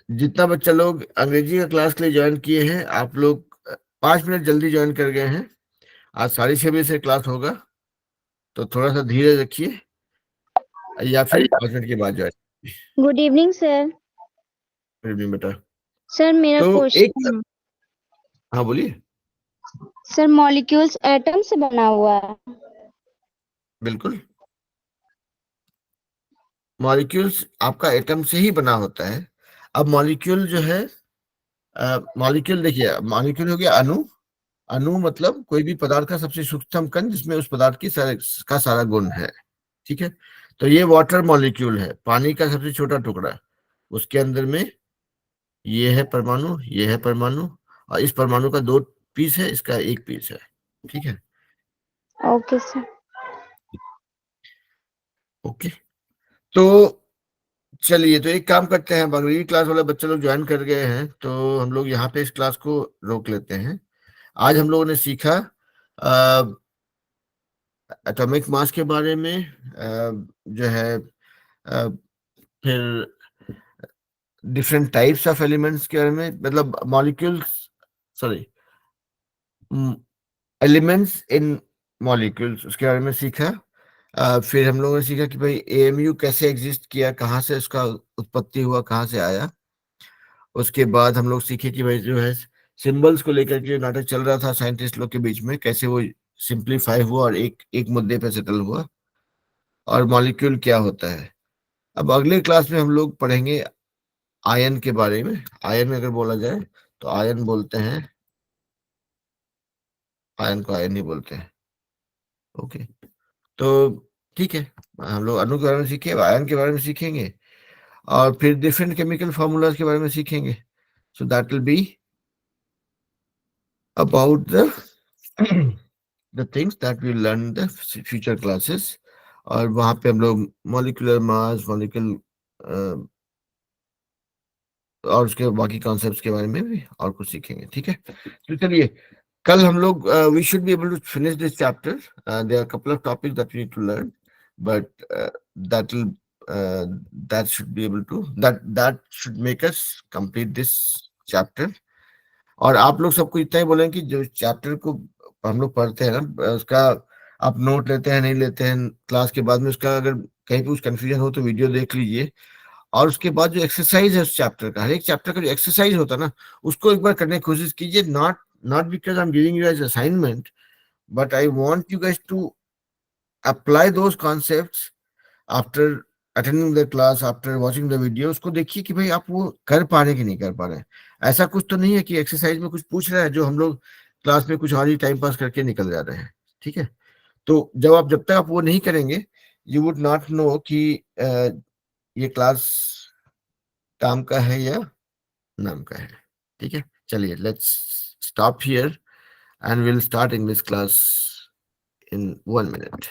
जितना बच्चा लोग अंग्रेजी का क्लास के लिए ज्वाइन किए हैं, आप लोग 5 मिनट जल्दी ज्वाइन कर गए हैं। आज 6:30 से क्लास होगा, तो थोड़ा सा धीरे रखिए, या फिर 5 मिनट के बाद join. Good evening sir. Good evening बेटा। सर मेरा तो एक, क्वेश्चन, हाँ बोलिए। सर मॉलिक्यूल्स एटम से बना हुआ है? बिल्कुल, मॉलिक्यूल्स आपका एटम से ही बना होता है। अब मॉलिक्यूल जो है, मॉलिक्यूल देखिए, मॉलिक्यूल हो गया अणु। अणु मतलब कोई भी पदार्थ का सबसे सूक्ष्म कण जिसमें उस पदार्थ की का सारा गुण है। ठीक है, तो ये वाटर मॉलिक्यूल है, पानी का सबसे छोटा टुकड़ा। उसके अंदर में ये है परमाणु, ये है परमाणु, और इस परमाणु का 2 पीस है, इसका 1 पीस है। ठीक है, ओके सर। ओके। तो चलिए, तो एक काम करते हैं, अंग्रेजी क्लास वाले बच्चे लोग ज्वाइन कर गए हैं, तो हम लोग यहाँ पे इस क्लास को रोक लेते हैं। आज हम लोगों ने सीखा एटॉमिक मास के बारे में, जो है फिर डिफरेंट टाइप्स ऑफ एलिमेंट्स के बारे में, मतलब molecules, sorry, elements in molecules, उसके बारे में सीखा। फिर हम लोगों ने सीखा कि भाई एएमयू कैसे एग्जिस्ट किया, कहाँ से उसका उत्पत्ति हुआ, कहाँ से आया। उसके बाद हम लोग सीखे कि भाई जो है सिंबल्स को लेकर के जो नाटक चल रहा था साइंटिस्ट लोग के बीच में, कैसे वो सिंप्लीफाई हुआ और एक एक मुद्दे पे सेटल हुआ, और मॉलिक्यूल क्या होता है। अब अगले क्लास में हम लोग पढ़ेंगे आयन के बारे में। आयन अगर बोला जाए तो आयन बोलते हैं, आयन को आयन ही बोलते हैं। ओके, तो ठीक है, हम लोग अणु के बारे में सीखे, आयन के बारे में सीखेंगे, और फिर डिफरेंट केमिकल फॉर्मूलाज के बारे में सीखेंगे। So that will be about the things that we learn in the future classes। और वहां पे हम लोग मॉलिक्यूलर मास, मॉलिक्यूल और उसके बाकी कॉन्सेप्ट्स के बारे में भी और कुछ सीखेंगे। ठीक है, तो चलिए, कल हम लोग we should be able to finish this chapter. There are couple of topics that we need to learn, but that will that should be able to that should make us complete this chapter। और आप लोग सबको इतना ही बोलें कि जो chapter को हम लोग पढ़ते हैं ना, उसका आप नोट लेते हैं नहीं लेते हैं क्लास के बाद में, उसका अगर कहीं पे कुछ कंफ्यूजन हो तो वीडियो देख लीजिए। और उसके बाद जो एक्सरसाइज है उस चैप्टर का, हर एक चैप्टर का जो एक्सरसाइज होता है ना, उसको एक बार करने की कोशिश कीजिए। Not not because I am giving you as assignment, but I want you guys to apply those concepts after attending the class, after watching the video. उसको देखिए कि भाई आप वो कर पा रहे हैं कि नहीं कर पा रहे हैं। ऐसा कुछ तो नहीं है कि एक्सरसाइज में कुछ पूछ रहा है जो हम लोग क्लास में कुछ और ही टाइम पास करके निकल जा रहे हैं। ठीक है, तो जब तक आप वो नहीं करेंगे, यू वुड नॉट नो कि ये क्लास काम का है या नाम का है। ठीक है, चलिए, let's stop here and will start English class in 1 minute।